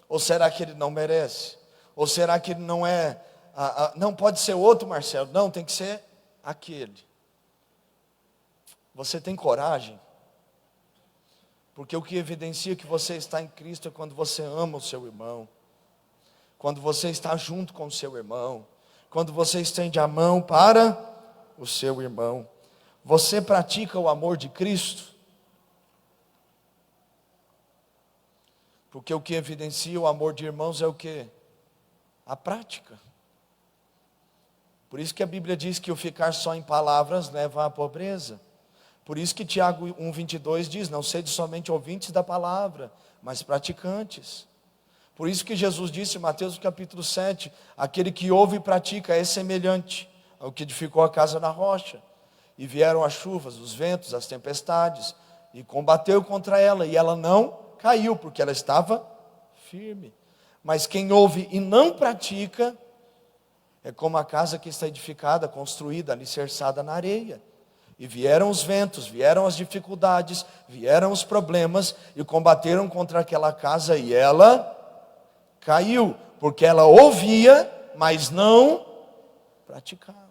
Ou será que ele não merece? Ou será que ele não é, não pode ser outro Marcelo? Não, tem que ser aquele. Você tem coragem? Porque o que evidencia que você está em Cristo é quando você ama o seu irmão, quando você está junto com o seu irmão, quando você estende a mão para o seu irmão. Você pratica o amor de Cristo? Porque o que evidencia o amor de irmãos é o quê? A prática. Por isso que a Bíblia diz que o ficar só em palavras leva à pobreza. Por isso que Tiago 1,22 diz, não sede somente ouvintes da palavra, mas praticantes. Por isso que Jesus disse em Mateus capítulo 7, aquele que ouve e pratica é semelhante ao que edificou a casa na rocha. E vieram as chuvas, os ventos, as tempestades, e combateu contra ela, e ela não caiu, porque ela estava firme. Mas quem ouve e não pratica, é como a casa que está edificada, construída, alicerçada na areia. E vieram os ventos, vieram as dificuldades, vieram os problemas, e combateram contra aquela casa, e ela caiu, porque ela ouvia, mas não praticava.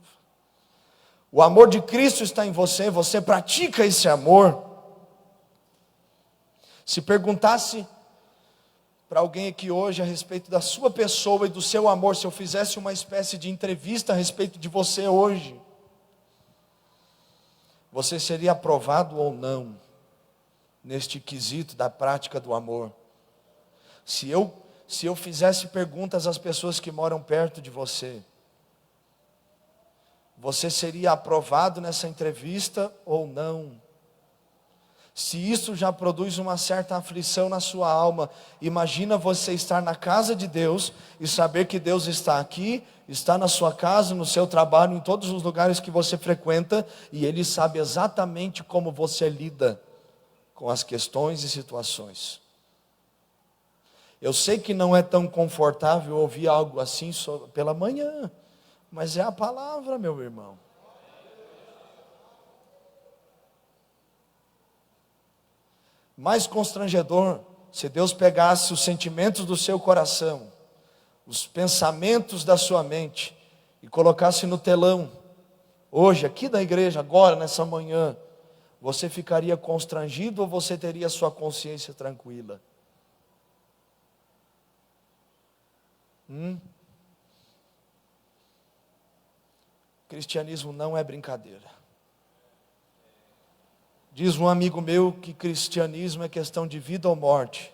O amor de Cristo está em você, você pratica esse amor. Se perguntasse para alguém aqui hoje a respeito da sua pessoa e do seu amor, se eu fizesse uma espécie de entrevista a respeito de você hoje, você seria aprovado ou não neste quesito da prática do amor? Se eu fizesse perguntas às pessoas que moram perto de você, você seria aprovado nessa entrevista ou não? Se isso já produz uma certa aflição na sua alma, imagina você estar na casa de Deus e saber que Deus está aqui, está na sua casa, no seu trabalho, em todos os lugares que você frequenta, e Ele sabe exatamente como você lida com as questões e situações. Eu sei que não é tão confortável ouvir algo assim pela manhã, mas é a palavra, meu irmão. Mais constrangedor, se Deus pegasse os sentimentos do seu coração, os pensamentos da sua mente, e colocasse no telão, hoje, aqui da igreja, agora, nessa manhã, você ficaria constrangido ou você teria sua consciência tranquila? Cristianismo não é brincadeira. Diz um amigo meu que cristianismo é questão de vida ou morte.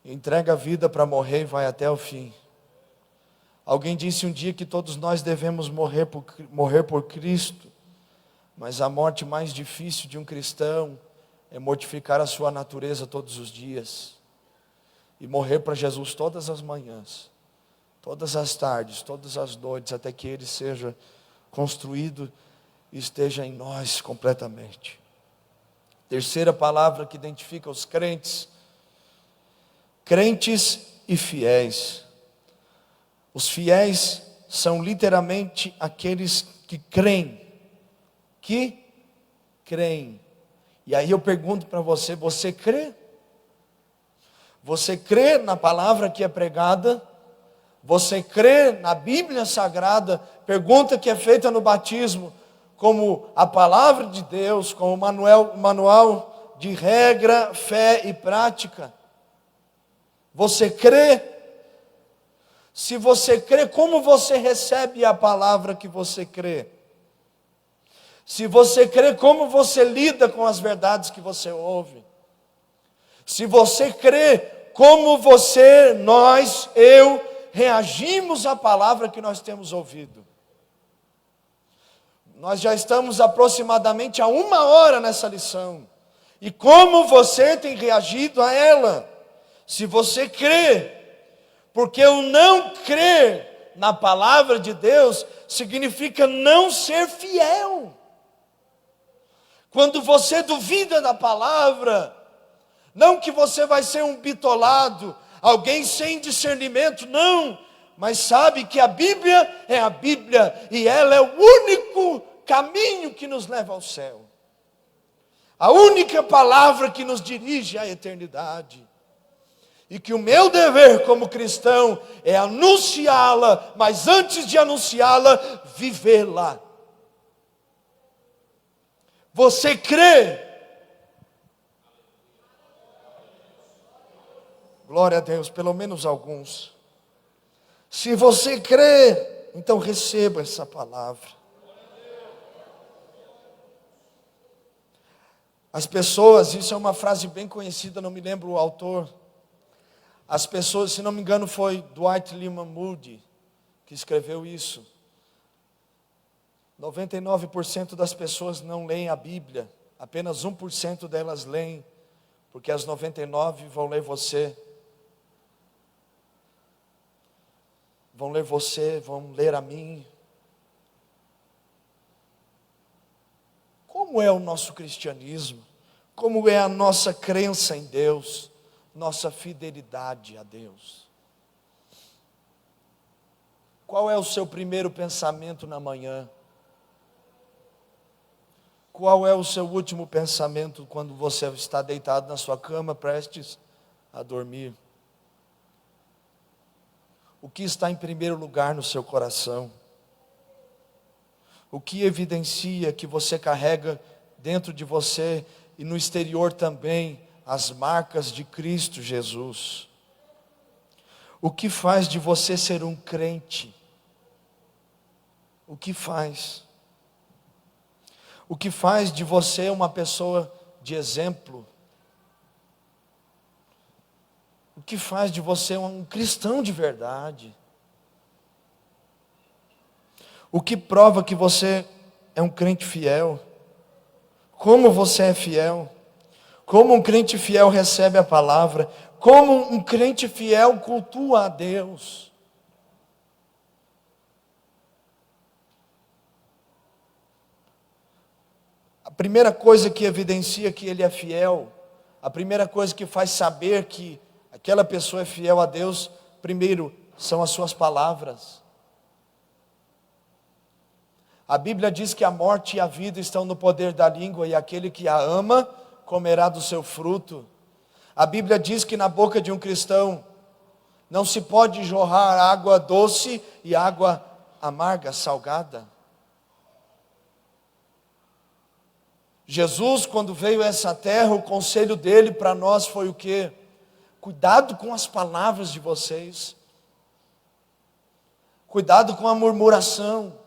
Entrega a vida para morrer e vai até o fim. Alguém disse um dia que todos nós devemos morrer por Cristo, mas a morte mais difícil de um cristão é mortificar a sua natureza todos os dias e morrer para Jesus todas as manhãs, todas as tardes, todas as noites, até que Ele seja construído e esteja em nós completamente. Terceira palavra que identifica os crentes crentes e fiéis. Os fiéis são literalmente aqueles que creem. Que creem. E aí eu pergunto para você, você crê? Você crê na palavra que é pregada? Você crê na Bíblia Sagrada? Pergunta que é feita no batismo, como a palavra de Deus, como manual de regra, fé e prática. Você crê? Se você crê, como você recebe a palavra que você crê? Se você crê, como você lida com as verdades que você ouve? Se você crê, como você, nós, eu, reagimos à palavra que nós temos ouvido? Nós já estamos aproximadamente há 1 hora nessa lição. E como você tem reagido a ela? Se você crê, porque o não crer na palavra de Deus significa não ser fiel. Quando você duvida da palavra, não que você vai ser um bitolado, alguém sem discernimento, não, mas sabe que a Bíblia é a Bíblia e ela é o único caminho que nos leva ao céu. A única palavra que nos dirige à eternidade. E que o meu dever como cristão é anunciá-la, mas antes de anunciá-la, vivê-la. Você crê? Glória a Deus, pelo menos alguns. Se você crê, então receba essa palavra. As pessoas, isso é uma frase bem conhecida, não me lembro o autor. As pessoas, se não me engano, foi Dwight Lyman Moody que escreveu isso. 99% das pessoas não leem a Bíblia, apenas 1% delas leem, porque as 99 vão ler você. Vão ler você, vão ler a mim. Como é o nosso cristianismo? Como é a nossa crença em Deus? Nossa fidelidade a Deus? Qual é o seu primeiro pensamento na manhã? Qual é o seu último pensamento quando você está deitado na sua cama, prestes a dormir? O que está em primeiro lugar no seu coração? O que evidencia que você carrega dentro de você e no exterior também as marcas de Cristo Jesus? O que faz de você ser um crente? O que faz? O que faz de você uma pessoa de exemplo? O que faz de você um cristão de verdade? O que prova que você é um crente fiel? Como você é fiel? Como um crente fiel recebe a palavra? Como um crente fiel cultua a Deus? A primeira coisa que evidencia que ele é fiel, a primeira coisa que faz saber que aquela pessoa é fiel a Deus, primeiro, são as suas palavras. A Bíblia diz que a morte e a vida estão no poder da língua, e aquele que a ama comerá do seu fruto. A Bíblia diz que na boca de um cristão não se pode jorrar água doce e água amarga, salgada. Jesus, quando veio a essa terra, o conselho dele para nós foi o quê? Cuidado com as palavras de vocês. Cuidado com a murmuração.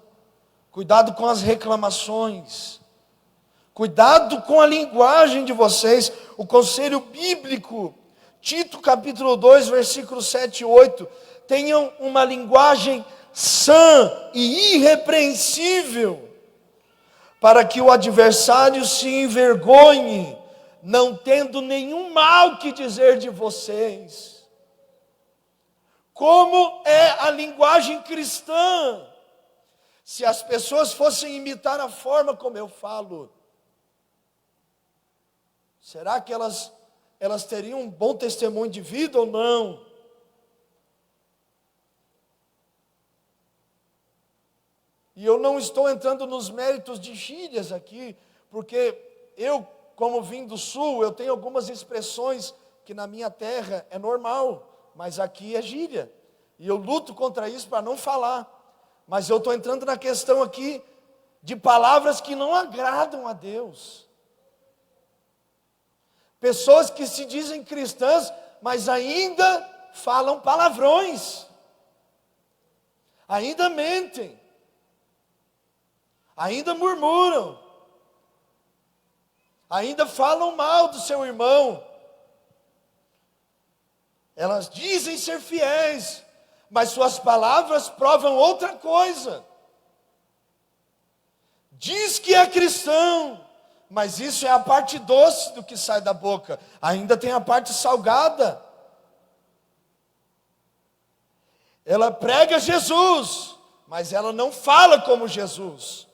Cuidado com as reclamações. Cuidado com a linguagem de vocês. O conselho bíblico, Tito capítulo 2, versículos 7 e 8. Tenham uma linguagem sã e irrepreensível, para que o adversário se envergonhe, não tendo nenhum mal que dizer de vocês. Como é a linguagem cristã? Se as pessoas fossem imitar a forma como eu falo, será que elas elas teriam um bom testemunho de vida ou não? E eu não estou entrando nos méritos de gírias aqui, porque eu, como vim do sul, eu tenho algumas expressões que na minha terra é normal, mas aqui é gíria. E eu luto contra isso para não falar. Mas eu estou entrando na questão aqui de palavras que não agradam a Deus. Pessoas que se dizem cristãs, mas ainda falam palavrões. Ainda mentem. Ainda murmuram. Ainda falam mal do seu irmão. Elas dizem ser fiéis, mas suas palavras provam outra coisa. Diz que é cristão, mas isso é a parte doce do que sai da boca. Ainda tem a parte salgada. Ela prega Jesus, mas ela não fala como Jesus.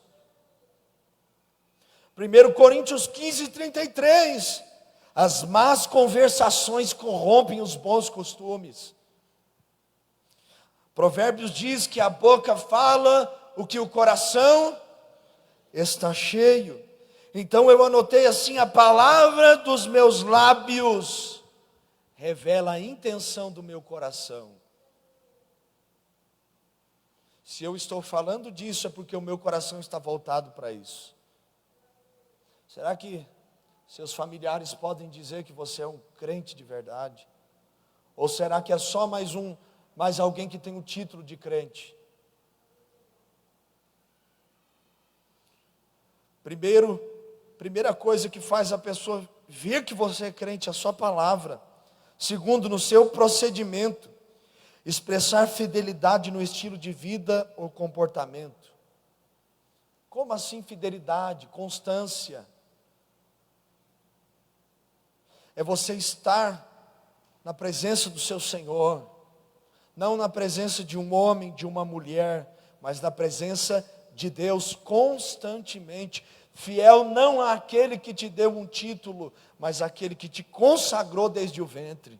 1 Coríntios 15:33. As más conversações corrompem os bons costumes. Provérbios diz que a boca fala o que o coração está cheio. Então eu anotei assim: a palavra dos meus lábios revela a intenção do meu coração. Se eu estou falando disso, é porque o meu coração está voltado para isso. Será que seus familiares podem dizer que você é um crente de verdade? Ou será que é só mais alguém que tem o título de crente? Primeira coisa que faz a pessoa ver que você é crente é a sua palavra. Segundo, no seu procedimento, expressar fidelidade no estilo de vida ou comportamento. Como assim fidelidade, constância? É você estar na presença do seu Senhor, não na presença de um homem, de uma mulher, mas na presença de Deus constantemente. Fiel não àquele que te deu um título, mas àquele que te consagrou desde o ventre.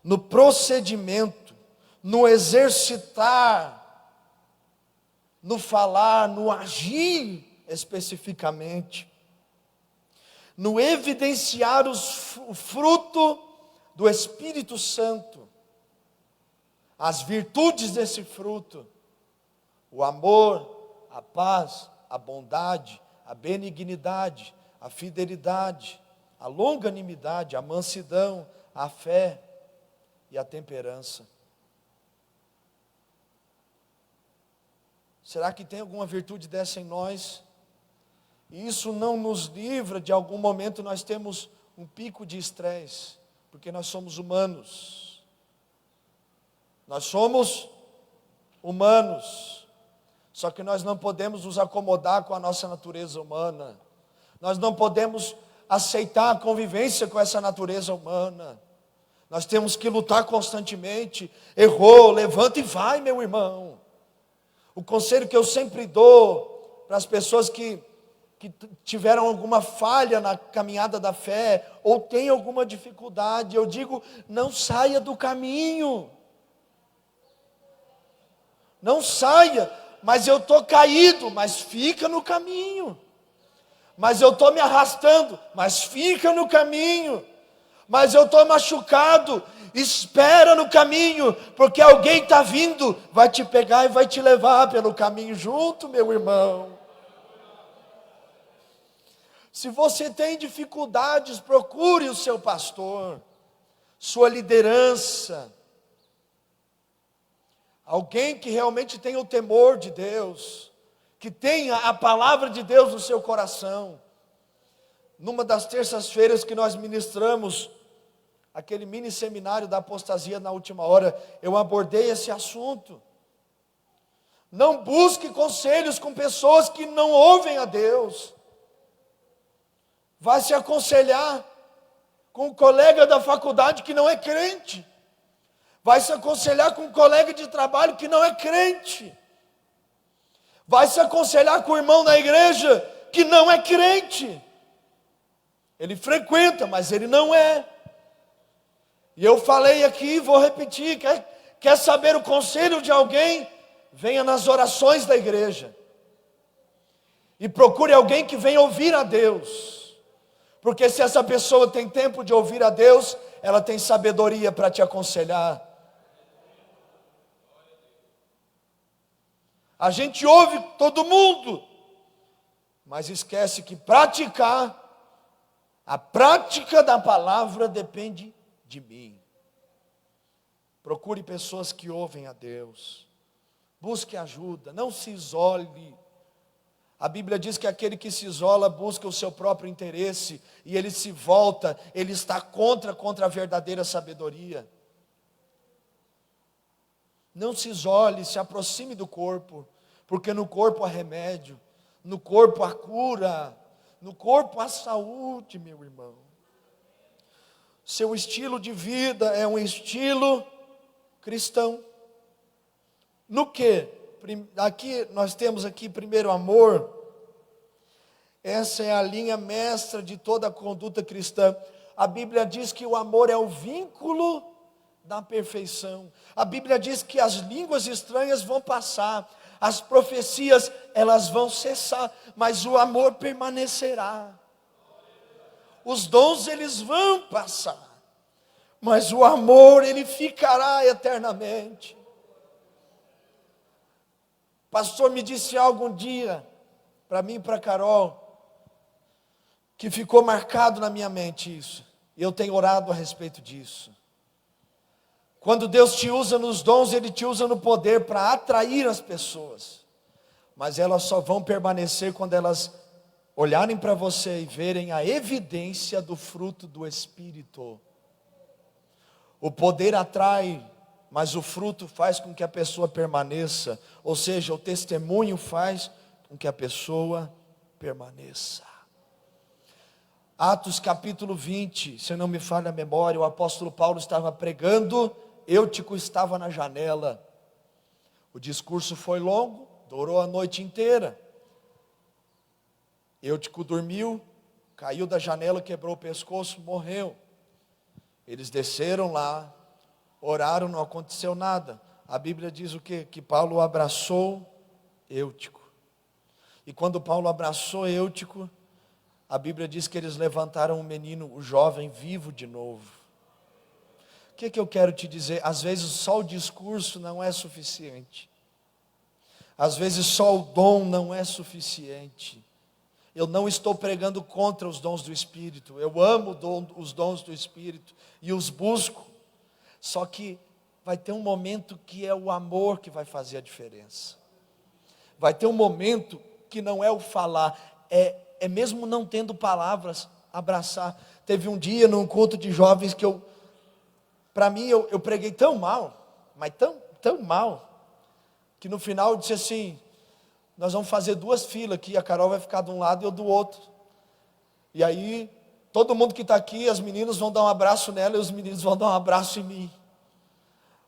No procedimento, no exercitar, no falar, no agir especificamente, no evidenciar o fruto do Espírito Santo, as virtudes desse fruto, o amor, a paz, a bondade, a benignidade, a fidelidade, a longanimidade, a mansidão, a fé e a temperança. Será que tem alguma virtude dessa em nós? E isso não nos livra de algum momento nós temos um pico de estresse, porque nós somos humanos. Nós somos humanos. Só que nós não podemos nos acomodar com a nossa natureza humana. Nós não podemos aceitar a convivência com essa natureza humana. Nós temos que lutar constantemente. Errou, levanta e vai, meu irmão. O conselho que eu sempre dou para as pessoas que tiveram alguma falha na caminhada da fé, ou têm alguma dificuldade, eu digo: não saia do caminho. Não saia. Mas eu estou caído, mas fica no caminho. Mas eu estou me arrastando, mas fica no caminho. Mas eu estou machucado, espera no caminho, porque alguém está vindo, vai te pegar e vai te levar pelo caminho junto, meu irmão. Se você tem dificuldades, procure o seu pastor, sua liderança, alguém que realmente tenha o temor de Deus, que tenha a palavra de Deus no seu coração. Numa das terças-feiras que nós ministramos aquele mini seminário da apostasia na última hora, eu abordei esse assunto. Não busque conselhos com pessoas que não ouvem a Deus. Vai se aconselhar com um colega da faculdade que não é crente. Vai se aconselhar com um colega de trabalho que não é crente. Vai se aconselhar com o irmão na igreja que não é crente. Ele frequenta, mas ele não é. E eu falei aqui, vou repetir, quer saber o conselho de alguém? Venha nas orações da igreja. E procure alguém que venha ouvir a Deus. Porque se essa pessoa tem tempo de ouvir a Deus, ela tem sabedoria para te aconselhar. A gente ouve todo mundo, mas esquece que a prática da palavra depende de mim. Procure pessoas que ouvem a Deus. Busque ajuda, não se isole. A Bíblia diz que aquele que se isola busca o seu próprio interesse e ele se volta, ele está contra a verdadeira sabedoria. Não se isole, se aproxime do corpo, porque no corpo há remédio, no corpo há cura, no corpo há saúde, meu irmão. Seu estilo de vida é um estilo cristão. No que? Aqui nós temos aqui primeiro amor. Essa é a linha mestra de toda a conduta cristã. A Bíblia diz que o amor é o vínculo da perfeição. A Bíblia diz que as línguas estranhas vão passar, as profecias elas vão cessar, mas o amor permanecerá. Os dons eles vão passar, mas o amor ele ficará eternamente. O pastor me disse algo um dia, para mim e para Carol, que ficou marcado na minha mente isso, e eu tenho orado a respeito disso. Quando Deus te usa nos dons, Ele te usa no poder para atrair as pessoas, mas elas só vão permanecer quando elas olharem para você e verem a evidência do fruto do Espírito. O poder atrai, mas o fruto faz com que a pessoa permaneça, ou seja, o testemunho faz com que a pessoa permaneça. Atos capítulo 20, se não me falha a memória, o apóstolo Paulo estava pregando, Eutico estava na janela. O discurso foi longo, durou a noite inteira. Eutico dormiu, caiu da janela, quebrou o pescoço, morreu. Eles desceram lá, oraram, não aconteceu nada. A Bíblia diz o quê? Que Paulo abraçou Eutico. E quando Paulo abraçou Eutico, a Bíblia diz que eles levantaram o menino, o jovem, vivo de novo. O que eu quero te dizer? Às vezes só o discurso não é suficiente. Às vezes só o dom não é suficiente. Eu não estou pregando contra os dons do Espírito. Eu amo os dons do Espírito e os busco. Só que vai ter um momento que é o amor que vai fazer a diferença. Vai ter um momento que não é o falar, é mesmo não tendo palavras, abraçar. Teve um dia num culto de jovens que para mim eu preguei tão mal, mas tão mal, que no final eu disse assim: nós vamos fazer 2 filas aqui, a Carol vai ficar de um lado e eu do outro. E aí, todo mundo que está aqui, as meninas vão dar um abraço nela e os meninos vão dar um abraço em mim.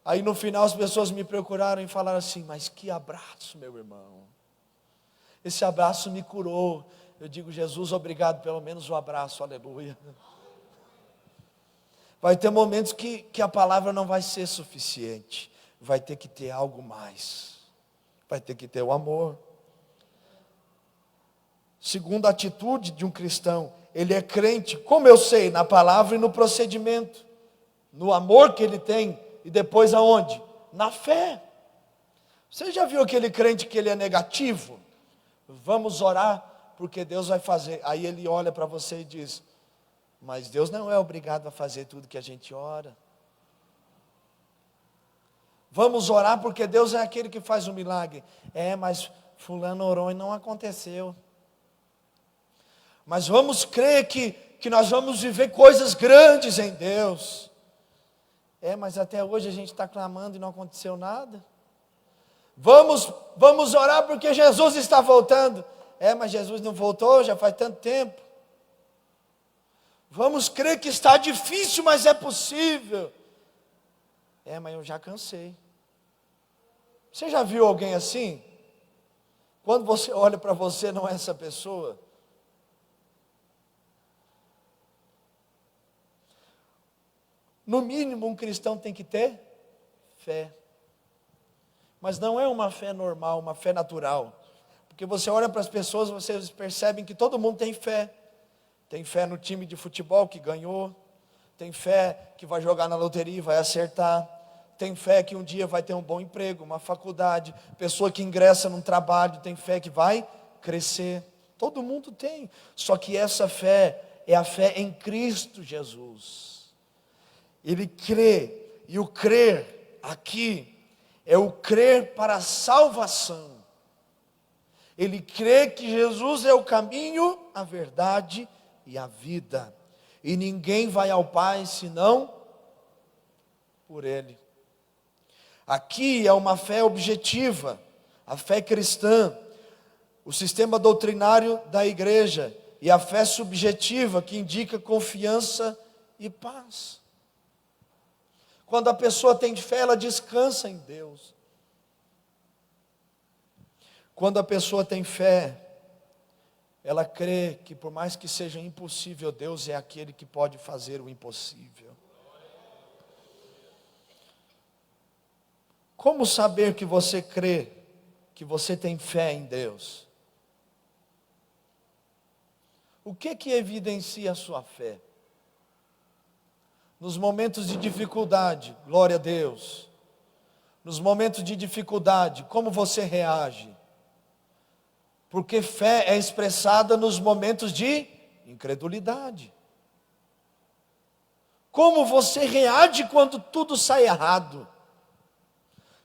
Aí no final as pessoas me procuraram e falaram assim: mas que abraço, meu irmão. Esse abraço me curou. Eu digo: Jesus, obrigado, pelo menos um abraço, aleluia. Vai ter momentos que a palavra não vai ser suficiente. Vai ter que ter algo mais. Vai ter que ter o amor. Segunda atitude de um cristão, ele é crente, como eu sei, na palavra e no procedimento, no amor que ele tem, e depois aonde? Na fé. Você já viu aquele crente que ele é negativo? Vamos orar, porque Deus vai fazer. Aí ele olha para você e diz: mas Deus não é obrigado a fazer tudo que a gente ora. Vamos orar, porque Deus é aquele que faz o milagre. Mas fulano orou e não aconteceu. Mas vamos crer que nós vamos viver coisas grandes em Deus. Mas até hoje a gente está clamando e não aconteceu nada. Vamos orar porque Jesus está voltando. Mas Jesus não voltou, já faz tanto tempo. Vamos crer que está difícil, mas é possível. Mas eu já cansei. Você já viu alguém assim? Quando você olha para você, não é essa pessoa? No mínimo, um cristão tem que ter fé. Mas não é uma fé normal, uma fé natural. Porque você olha para as pessoas, vocês percebem que todo mundo tem fé. Tem fé no time de futebol que ganhou. Tem fé que vai jogar na loteria e vai acertar. Tem fé que um dia vai ter um bom emprego, uma faculdade. Pessoa que ingressa num trabalho, tem fé que vai crescer. Todo mundo tem. Só que essa fé é a fé em Cristo Jesus. Ele crê. E o crer aqui é o crer para a salvação. Ele crê que Jesus é o caminho, a verdade e a vida. E ninguém vai ao Pai senão por Ele. Aqui é uma fé objetiva, a fé cristã, o sistema doutrinário da igreja, e a fé subjetiva, que indica confiança e paz. Quando a pessoa tem fé, ela descansa em Deus. Quando a pessoa tem fé, ela crê que por mais que seja impossível, Deus é aquele que pode fazer o impossível. Como saber que você crê, que você tem fé em Deus? O que evidencia a sua fé? Nos momentos de dificuldade, glória a Deus. Nos momentos de dificuldade, como você reage? Porque fé é expressada nos momentos de incredulidade. Como você reage quando tudo sai errado?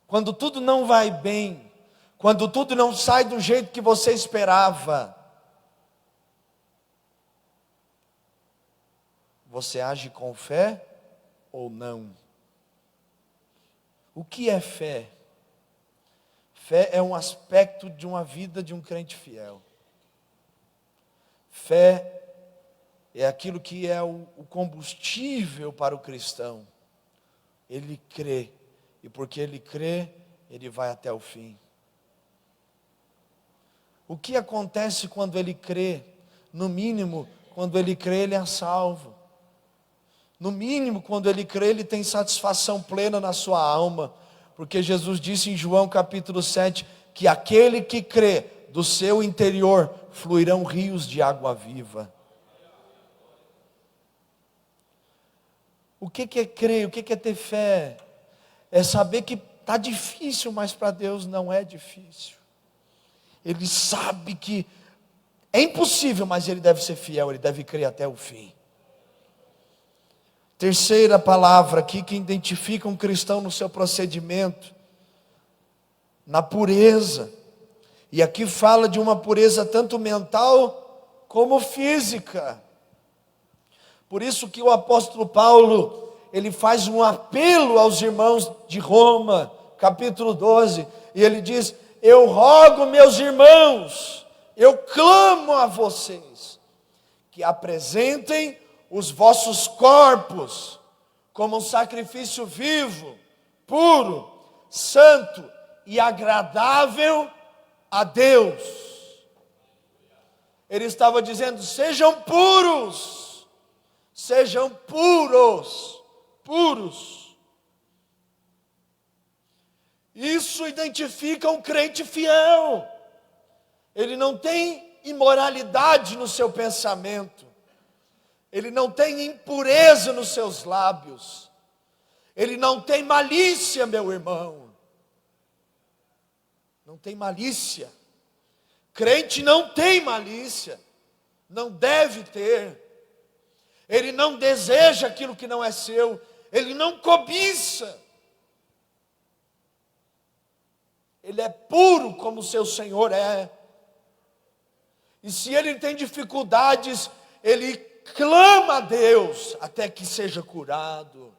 Quando tudo não vai bem, quando tudo não sai do jeito que você esperava, você age com fé ou não? O que é fé? Fé é um aspecto de uma vida de um crente fiel. Fé é aquilo que é o combustível para o cristão. Ele crê. E porque ele crê, ele vai até o fim. O que acontece quando ele crê? No mínimo, quando ele crê, ele é salvo. No mínimo, quando ele crê, ele tem satisfação plena na sua alma. Porque Jesus disse em João capítulo 7, que aquele que crê, do seu interior fluirão rios de água viva. O que é crer? O que é ter fé? É saber que está difícil, mas para Deus não é difícil. Ele sabe que é impossível, mas ele deve ser fiel, ele deve crer até o fim. Terceira palavra aqui que identifica um cristão no seu procedimento, na pureza. E aqui fala de uma pureza tanto mental como física. Por isso que o apóstolo Paulo, ele faz um apelo aos irmãos de Roma, capítulo 12, e ele diz: eu rogo, meus irmãos, eu clamo a vocês, que apresentem os vossos corpos como um sacrifício vivo, puro, santo e agradável a Deus. Ele estava dizendo: sejam puros, sejam puros. Isso identifica um crente fiel. Ele não tem imoralidade no seu pensamento. Ele não tem impureza nos seus lábios. Ele não tem malícia, meu irmão. Não tem malícia. Crente não tem malícia. Não deve ter. Ele não deseja aquilo que não é seu. Ele não cobiça. Ele é puro como o seu Senhor é. E se ele tem dificuldades, ele clama a Deus até que seja curado.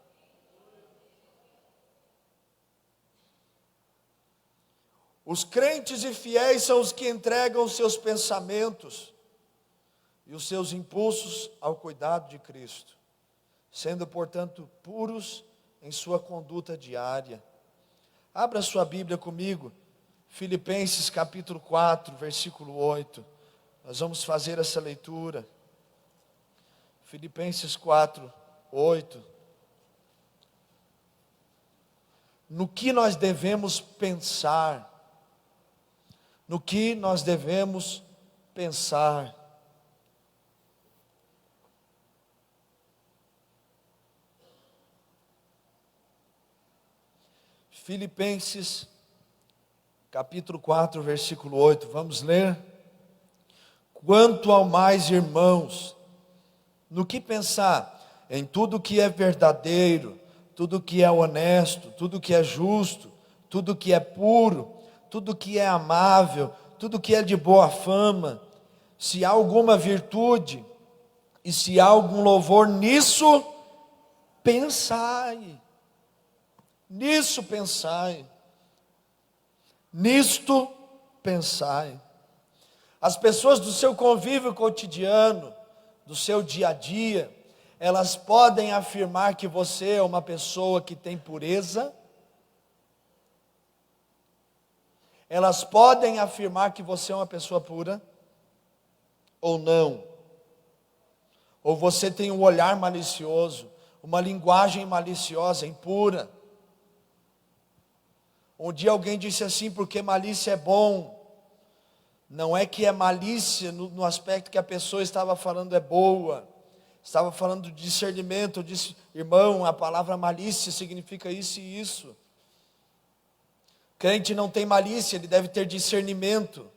Os crentes e fiéis são os que entregam os seus pensamentos e os seus impulsos ao cuidado de Cristo, sendo, portanto, puros em sua conduta diária. Abra sua Bíblia comigo, Filipenses capítulo 4, versículo 8. Nós vamos fazer essa leitura. Filipenses 4, 8. no que nós devemos pensar. No que nós devemos pensar. Filipenses, capítulo 4, versículo 8, vamos ler? Quanto ao mais, irmãos, no que pensar? Em tudo que é verdadeiro, tudo que é honesto, tudo que é justo, tudo que é puro, tudo que é amável, tudo que é de boa fama, se há alguma virtude e se há algum louvor, nisso pensai. Nisso pensai. Nisto pensai. As pessoas do seu convívio cotidiano, do seu dia a dia, elas podem afirmar que você é uma pessoa que tem pureza. Elas podem afirmar que você é uma pessoa pura ou não. Ou você tem um olhar malicioso, uma linguagem maliciosa, impura. Um dia alguém disse assim, porque malícia é bom. Não é que é malícia no aspecto que a pessoa estava falando é boa. Estava falando de discernimento. Eu disse, irmão, a palavra malícia significa isso e isso. Crente não tem malícia, ele deve ter discernimento.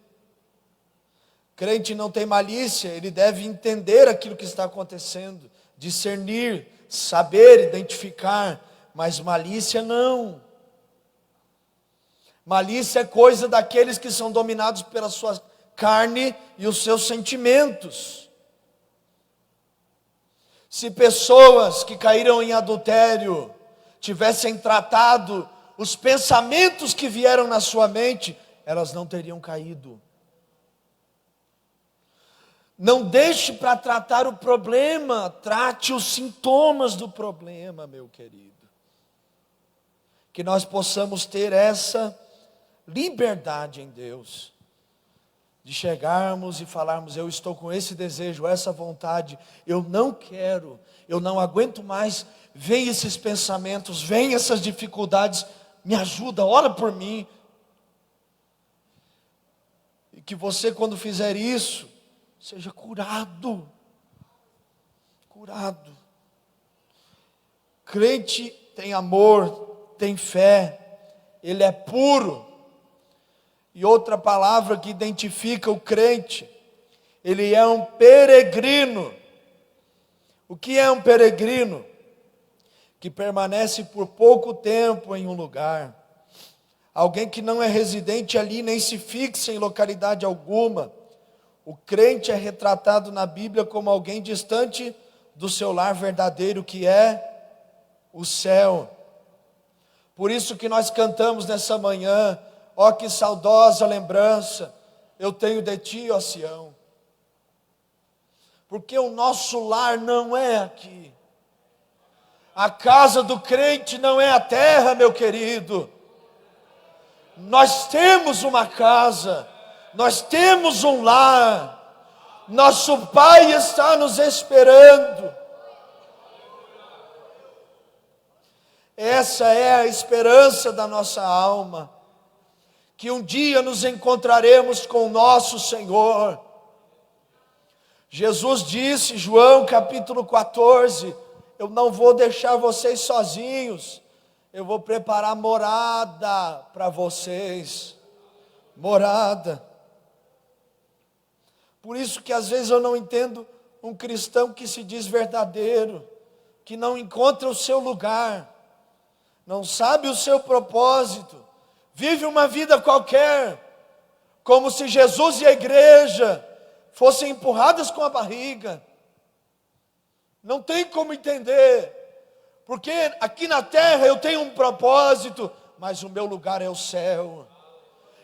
Crente não tem malícia, ele deve entender aquilo que está acontecendo, discernir, saber, identificar, mas malícia não. Malícia é coisa daqueles que são dominados pela sua carne e os seus sentimentos. Se pessoas que caíram em adultério tivessem tratado os pensamentos que vieram na sua mente, elas não teriam caído. Não deixe para tratar o problema, trate os sintomas do problema, meu querido. Que nós possamos ter essa liberdade em Deus, de chegarmos e falarmos, eu estou com esse desejo, essa vontade, eu não quero, eu não aguento mais, vem esses pensamentos, vem essas dificuldades, me ajuda, ora por mim. E que você, quando fizer isso, seja curado. Curado. Crente tem amor, tem fé, ele é puro. E outra palavra que identifica o crente, ele é um peregrino. O que é um peregrino? Que permanece por pouco tempo em um lugar. Alguém que não é residente ali, nem se fixa em localidade alguma. O crente é retratado na Bíblia como alguém distante do seu lar verdadeiro, que é o céu. Por isso que nós cantamos nessa manhã, ó que saudosa lembrança eu tenho de ti, ó Sião. Porque o nosso lar não é aqui. A casa do crente não é a terra, meu querido. Nós temos uma casa, nós temos um lar. Nosso Pai está nos esperando. Essa é a esperança da nossa alma. Que um dia nos encontraremos com o nosso Senhor. Jesus disse, João capítulo 14, eu não vou deixar vocês sozinhos, eu vou preparar morada para vocês. Morada. Por isso que às vezes eu não entendo um cristão que se diz verdadeiro, que não encontra o seu lugar, não sabe o seu propósito, vive uma vida qualquer, como se Jesus e a igreja fossem empurradas com a barriga. Não tem como entender, porque aqui na terra eu tenho um propósito, mas o meu lugar é o céu.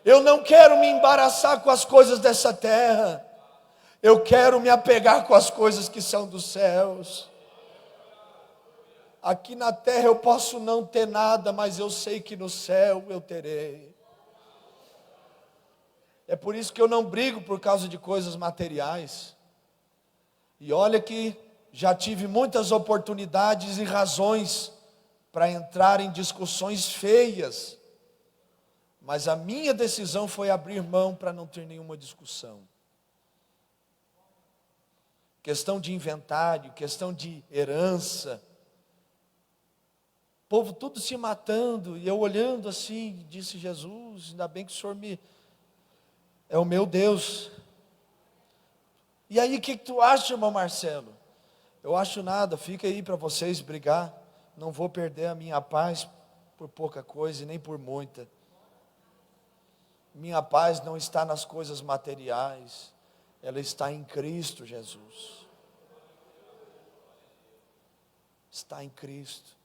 Eu não quero me embaraçar com as coisas dessa terra, eu quero me apegar com as coisas que são dos céus. Aqui na terra eu posso não ter nada, mas eu sei que no céu eu terei. É por isso que eu não brigo por causa de coisas materiais. E olha que já tive muitas oportunidades e razões para entrar em discussões feias, mas a minha decisão foi abrir mão para não ter nenhuma discussão. Questão de inventário, questão de herança, o povo tudo se matando, e eu olhando assim, disse: Jesus, ainda bem que o Senhor é o meu Deus. E aí, o que tu acha, irmão Marcelo? Eu acho nada, fica aí para vocês brigar, não vou perder a minha paz por pouca coisa e nem por muita. Minha paz não está nas coisas materiais, ela está em Cristo Jesus. Está em Cristo.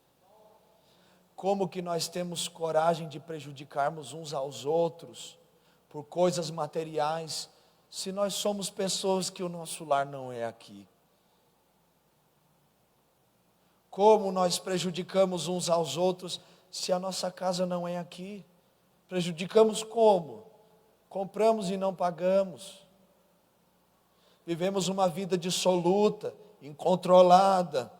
Como que nós temos coragem de prejudicarmos uns aos outros por coisas materiais, se nós somos pessoas que o nosso lar não é aqui? Como nós prejudicamos uns aos outros, se a nossa casa não é aqui? Prejudicamos como? Compramos e não pagamos. Vivemos uma vida dissoluta, incontrolada.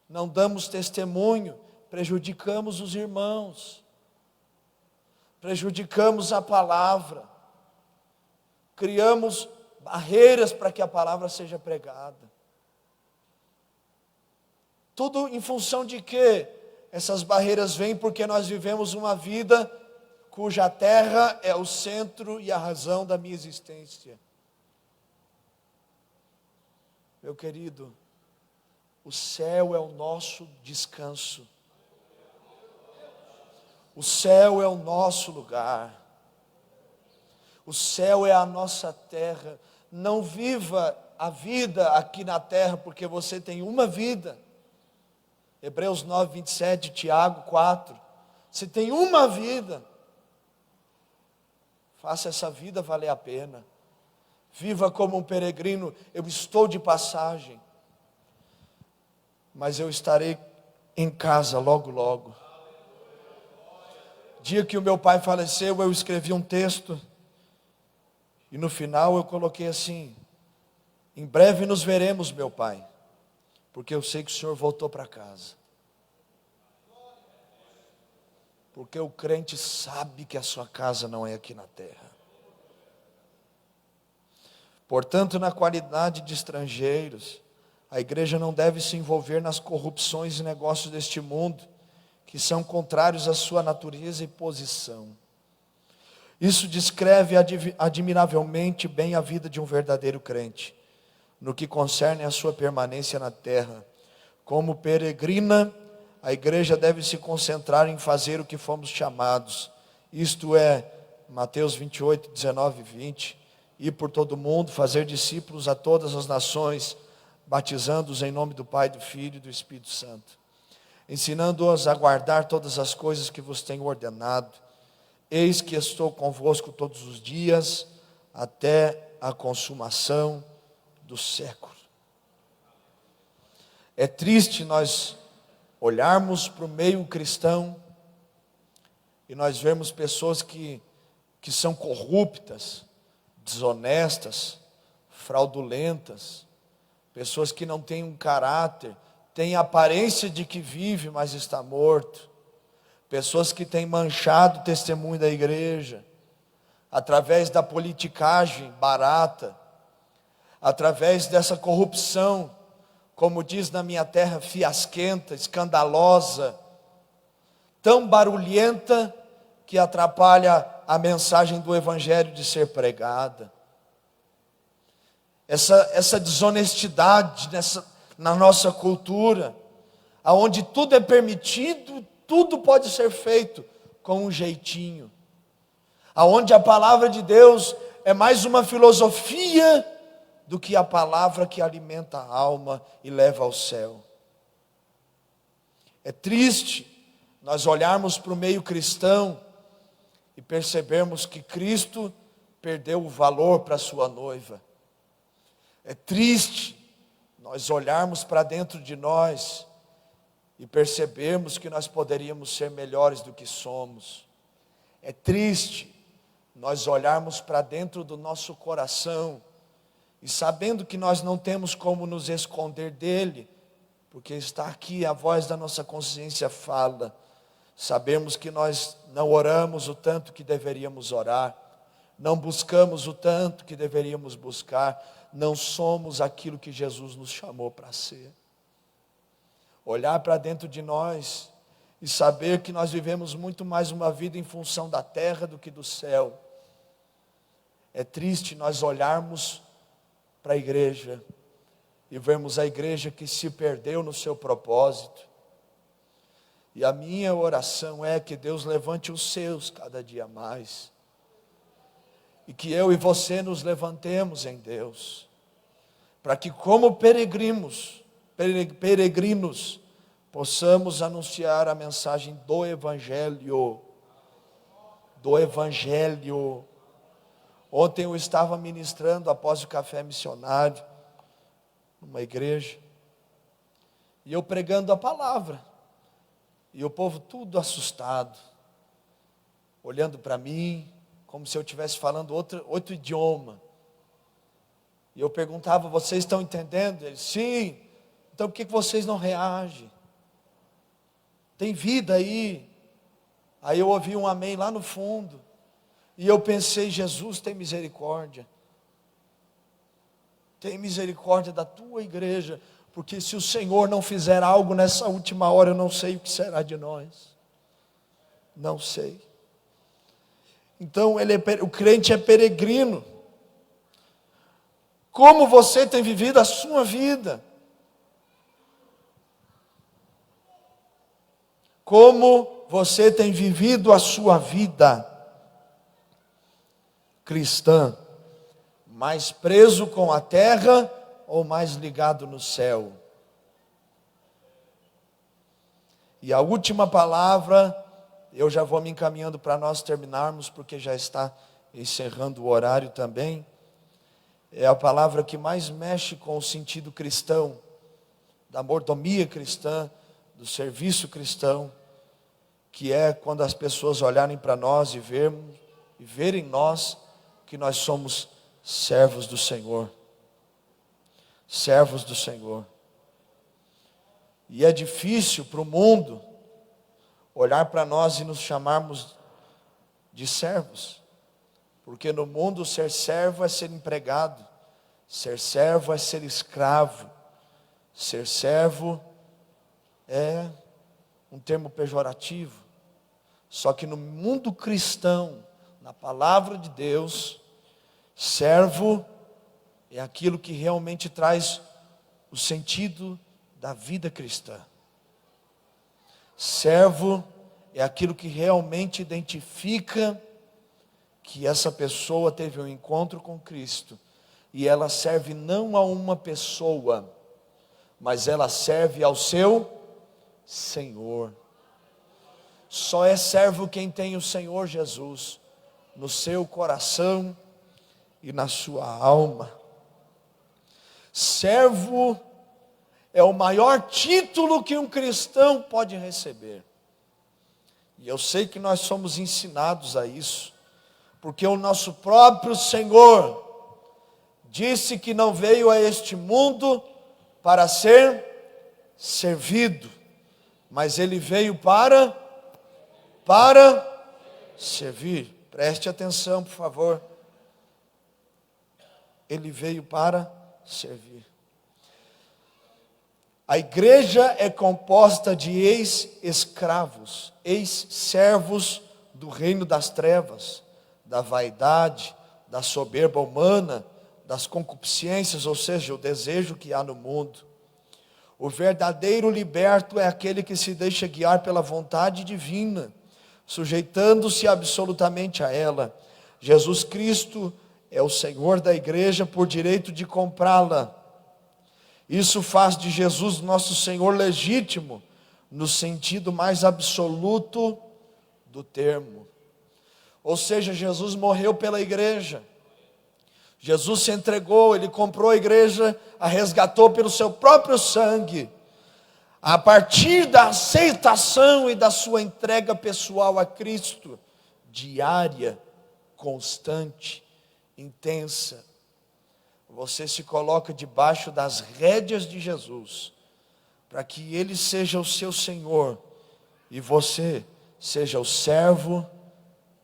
Não damos testemunho, prejudicamos os irmãos. Prejudicamos a palavra. Criamos barreiras para que a palavra seja pregada. Tudo em função de quê? Essas barreiras vêm porque nós vivemos uma vida cuja terra é o centro e a razão da minha existência. Meu querido, o céu é o nosso descanso. O céu é o nosso lugar. O céu é a nossa terra. Não viva a vida aqui na terra, porque você tem uma vida. Hebreus 9, 27, Tiago 4. Você tem uma vida. Faça essa vida valer a pena. Viva como um peregrino. Eu estou de passagem, mas eu estarei em casa logo, logo. Dia que o meu pai faleceu, eu escrevi um texto, e no final eu coloquei assim: em breve nos veremos, meu pai, porque eu sei que o senhor voltou para casa. Porque o crente sabe que a sua casa não é aqui na terra. Portanto, na qualidade de estrangeiros, a igreja não deve se envolver nas corrupções e negócios deste mundo, que são contrários à sua natureza e posição. Isso descreve admiravelmente bem a vida de um verdadeiro crente, no que concerne a sua permanência na terra. Como peregrina, a igreja deve se concentrar em fazer o que fomos chamados, isto é, Mateus 28, 19 e 20, ir por todo o mundo, fazer discípulos a todas as nações, batizando-os em nome do Pai, do Filho e do Espírito Santo, ensinando-os a guardar todas as coisas que vos tenho ordenado. Eis que estou convosco todos os dias, até a consumação do século. É triste nós olharmos para o meio cristão e nós vemos pessoas que são corruptas, desonestas, fraudulentas, pessoas que não têm um caráter, têm a aparência de que vive, mas está morto, pessoas que têm manchado o testemunho da igreja, através da politicagem barata, através dessa corrupção, como diz na minha terra, fiasquenta, escandalosa, tão barulhenta, que atrapalha a mensagem do evangelho de ser pregada. Essa desonestidade na nossa cultura, aonde tudo é permitido, tudo pode ser feito com um jeitinho, aonde a palavra de Deus é mais uma filosofia do que a palavra que alimenta a alma e leva ao céu. É triste nós olharmos para o meio cristão e percebermos que Cristo perdeu o valor para a sua noiva. É triste nós olharmos para dentro de nós e percebermos que nós poderíamos ser melhores do que somos. É triste nós olharmos para dentro do nosso coração e sabendo que nós não temos como nos esconder dele, porque está aqui a voz da nossa consciência fala. Sabemos que nós não oramos o tanto que deveríamos orar, não buscamos o tanto que deveríamos buscar, não somos aquilo que Jesus nos chamou para ser. Olhar para dentro de nós e saber que nós vivemos muito mais uma vida em função da terra do que do céu. É triste nós olharmos para a igreja e vermos a igreja que se perdeu no seu propósito. E a minha oração é que Deus levante os seus cada dia mais. E que eu e você nos levantemos em Deus. Para que como peregrinos, possamos anunciar a mensagem do Evangelho. Do Evangelho. Ontem eu estava ministrando após o café missionário, numa igreja. E eu pregando a palavra. E o povo tudo assustado, olhando para mim, como se eu estivesse falando outro idioma. E eu perguntava, vocês estão entendendo? Eles, sim. Então por que vocês não reagem? Tem vida aí. Aí eu ouvi um amém lá no fundo. E eu pensei, Jesus tem misericórdia. Tem misericórdia da tua igreja. Porque se o Senhor não fizer algo nessa última hora, eu não sei o que será de nós. Não sei. Então, o crente é peregrino. Como você tem vivido a sua vida? Como você tem vivido a sua vida cristã? Mais preso com a terra ou mais ligado no céu? E a última palavra, eu já vou me encaminhando para nós terminarmos, porque já está encerrando o horário também. É a palavra que mais mexe com o sentido cristão, da mordomia cristã, do serviço cristão, que é quando as pessoas olharem para nós e verem em nós que nós somos servos do Senhor. Servos do Senhor. E é difícil para o mundo olhar para nós e nos chamarmos de servos. Porque no mundo ser servo é ser empregado. Ser servo é ser escravo. Ser servo é um termo pejorativo. Só que no mundo cristão, na palavra de Deus, servo é aquilo que realmente traz o sentido da vida cristã. Servo é aquilo que realmente identifica que essa pessoa teve um encontro com Cristo. E ela serve não a uma pessoa, mas ela serve ao seu Senhor. Só é servo quem tem o Senhor Jesus no seu coração e na sua alma. Servo é o maior título que um cristão pode receber. E eu sei que nós somos ensinados a isso, porque o nosso próprio Senhor disse que não veio a este mundo para ser servido, mas Ele veio para servir. Preste atenção, por favor. Ele veio para servir. A igreja é composta de ex-escravos, ex-servos do reino das trevas, da vaidade, da soberba humana, das concupiscências, ou seja, o desejo que há no mundo. O verdadeiro liberto é aquele que se deixa guiar pela vontade divina, sujeitando-se absolutamente a ela. Jesus Cristo é o Senhor da igreja por direito de comprá-la. Isso faz de Jesus nosso Senhor legítimo, no sentido mais absoluto do termo. Ou seja, Jesus morreu pela igreja. Jesus se entregou, Ele comprou a igreja, a resgatou pelo seu próprio sangue. A partir da aceitação e da sua entrega pessoal a Cristo, diária, constante, intensa, você se coloca debaixo das rédeas de Jesus. para que Ele seja o seu Senhor e você seja o servo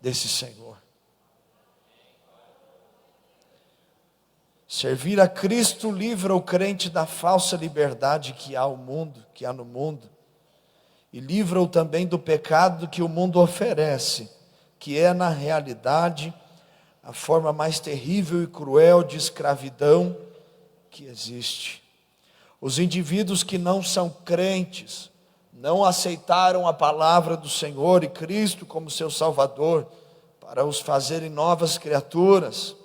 desse Senhor. Servir a Cristo livra o crente da falsa liberdade que há no mundo, e livra-o também do pecado que o mundo oferece, que é na realidade a forma mais terrível e cruel de escravidão que existe. Os indivíduos que não são crentes, não aceitaram a palavra do Senhor e Cristo como seu Salvador, para os fazerem novas criaturas,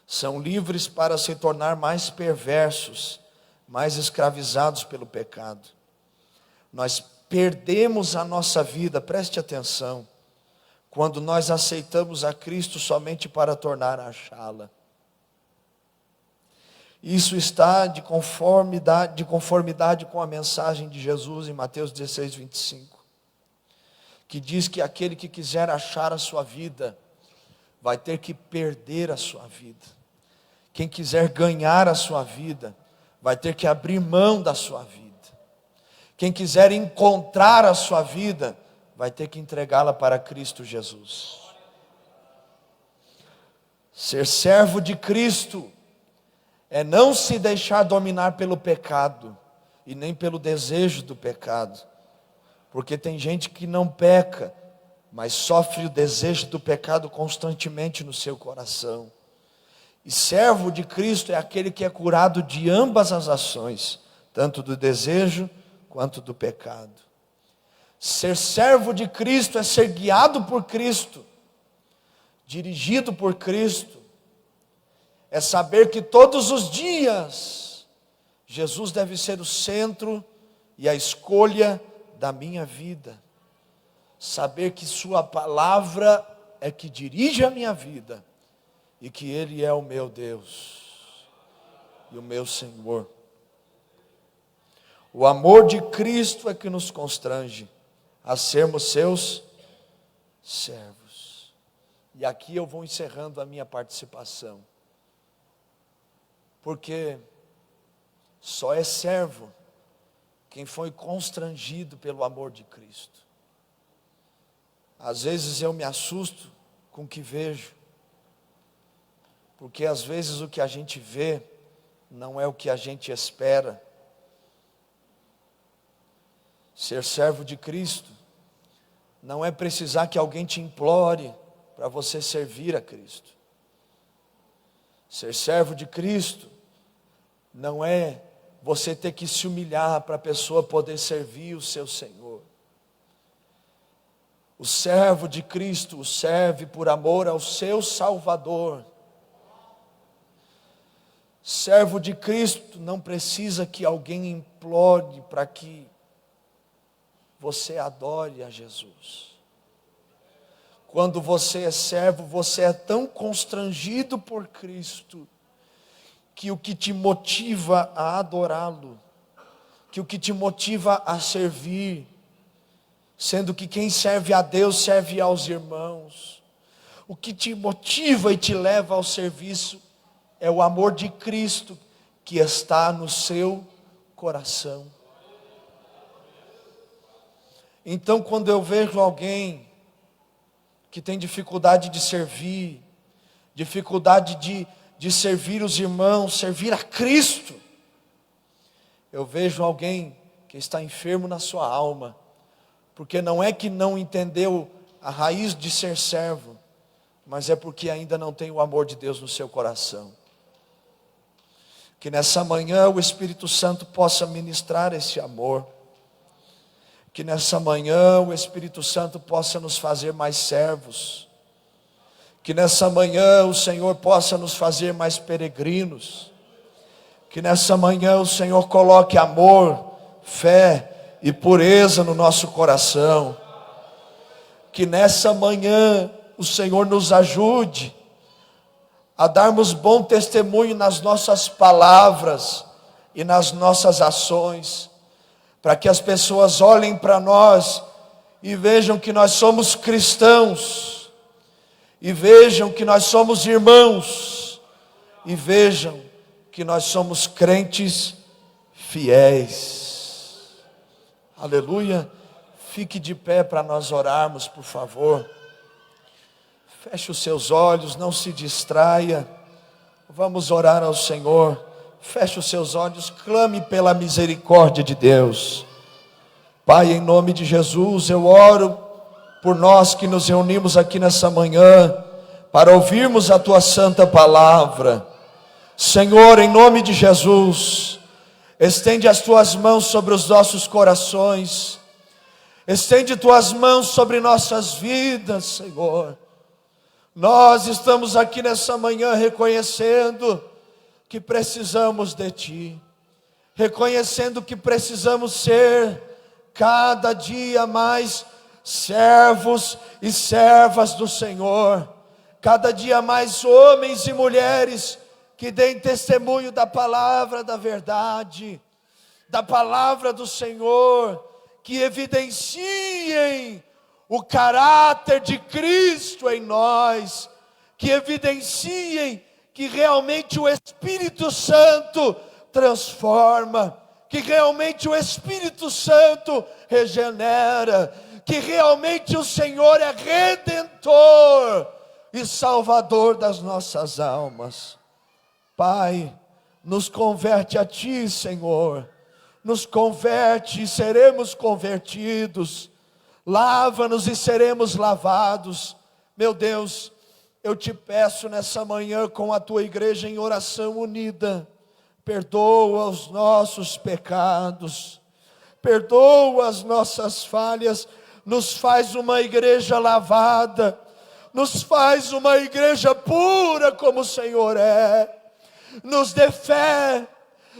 são livres para se tornar mais perversos, mais escravizados pelo pecado. Nós perdemos a nossa vida, preste atenção, quando nós aceitamos a Cristo somente para tornar a achá-la. Isso está de conformidade com a mensagem de Jesus em Mateus 16, 25, que diz que aquele que quiser achar a sua vida, vai ter que perder a sua vida. Quem quiser ganhar a sua vida, vai ter que abrir mão da sua vida. Quem quiser encontrar a sua vida, vai ter que entregá-la para Cristo Jesus. Ser servo de Cristo é não se deixar dominar pelo pecado e nem pelo desejo do pecado, porque tem gente que não peca, mas sofre o desejo do pecado constantemente no seu coração. E servo de Cristo é aquele que é curado de ambas as ações, tanto do desejo quanto do pecado. Ser servo de Cristo é ser guiado por Cristo, dirigido por Cristo, é saber que todos os dias Jesus deve ser o centro e a escolha da minha vida. Saber que sua palavra é que dirige a minha vida e que Ele é o meu Deus e o meu Senhor. O amor de Cristo é que nos constrange a sermos seus servos. E aqui eu vou encerrando a minha participação, porque só é servo quem foi constrangido pelo amor de Cristo. Às vezes eu me assusto com o que vejo, porque às vezes o que a gente vê não é o que a gente espera. Ser servo de Cristo não é precisar que alguém te implore para você servir a Cristo. Ser servo de Cristo não é você ter que se humilhar para a pessoa poder servir o seu Senhor. O servo de Cristo o serve por amor ao seu Salvador. Servo de Cristo não precisa que alguém implore para que você adore a Jesus. Quando você é servo, você é tão constrangido por Cristo, que o que te motiva a adorá-lo, que o que te motiva a servir, sendo que quem serve a Deus serve aos irmãos, o que te motiva e te leva ao serviço é o amor de Cristo que está no seu coração. Então, quando eu vejo alguém que tem dificuldade de servir, dificuldade de servir os irmãos, servir a Cristo, eu vejo alguém que está enfermo na sua alma, porque não é que não entendeu a raiz de ser servo, mas é porque ainda não tem o amor de Deus no seu coração. Que nessa manhã o Espírito Santo possa ministrar esse amor. Que nessa manhã o Espírito Santo possa nos fazer mais servos. Que nessa manhã o Senhor possa nos fazer mais peregrinos. Que nessa manhã o Senhor coloque amor, fé e pureza no nosso coração. Que nessa manhã o Senhor nos ajude a darmos bom testemunho nas nossas palavras e nas nossas ações, para que as pessoas olhem para nós e vejam que nós somos cristãos, e vejam que nós somos irmãos, e vejam que nós somos crentes fiéis. Aleluia. Fique de pé para nós orarmos, por favor. Feche os seus olhos, não se distraia. Vamos orar ao Senhor. Feche os seus olhos, clame pela misericórdia de Deus. Pai, em nome de Jesus, eu oro por nós que nos reunimos aqui nessa manhã, para ouvirmos a Tua santa palavra. Senhor, em nome de Jesus, estende as Tuas mãos sobre os nossos corações. Estende Tuas mãos sobre nossas vidas, Senhor. Nós estamos aqui nessa manhã reconhecendo que precisamos de Ti. Reconhecendo que precisamos ser cada dia mais servos e servas do Senhor. Cada dia mais homens e mulheres que deem testemunho da palavra da verdade, da palavra do Senhor, que evidenciem o caráter de Cristo em nós, que evidenciem que realmente o Espírito Santo transforma, que realmente o Espírito Santo regenera, que realmente o Senhor é redentor e salvador das nossas almas. Pai, nos converte a Ti, Senhor, nos converte e seremos convertidos. Lava-nos e seremos lavados. Meu Deus, eu Te peço nessa manhã com a Tua igreja em oração unida, perdoa os nossos pecados, perdoa as nossas falhas, nos faz uma igreja lavada, nos faz uma igreja pura como o Senhor é, nos dê fé,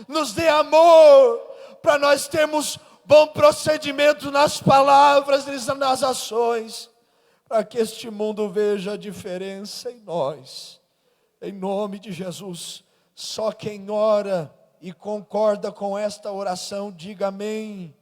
nos dê amor, para nós termos bom procedimento nas palavras e nas ações, para que este mundo veja a diferença em nós. Em nome de Jesus, só quem ora e concorda com esta oração, diga amém.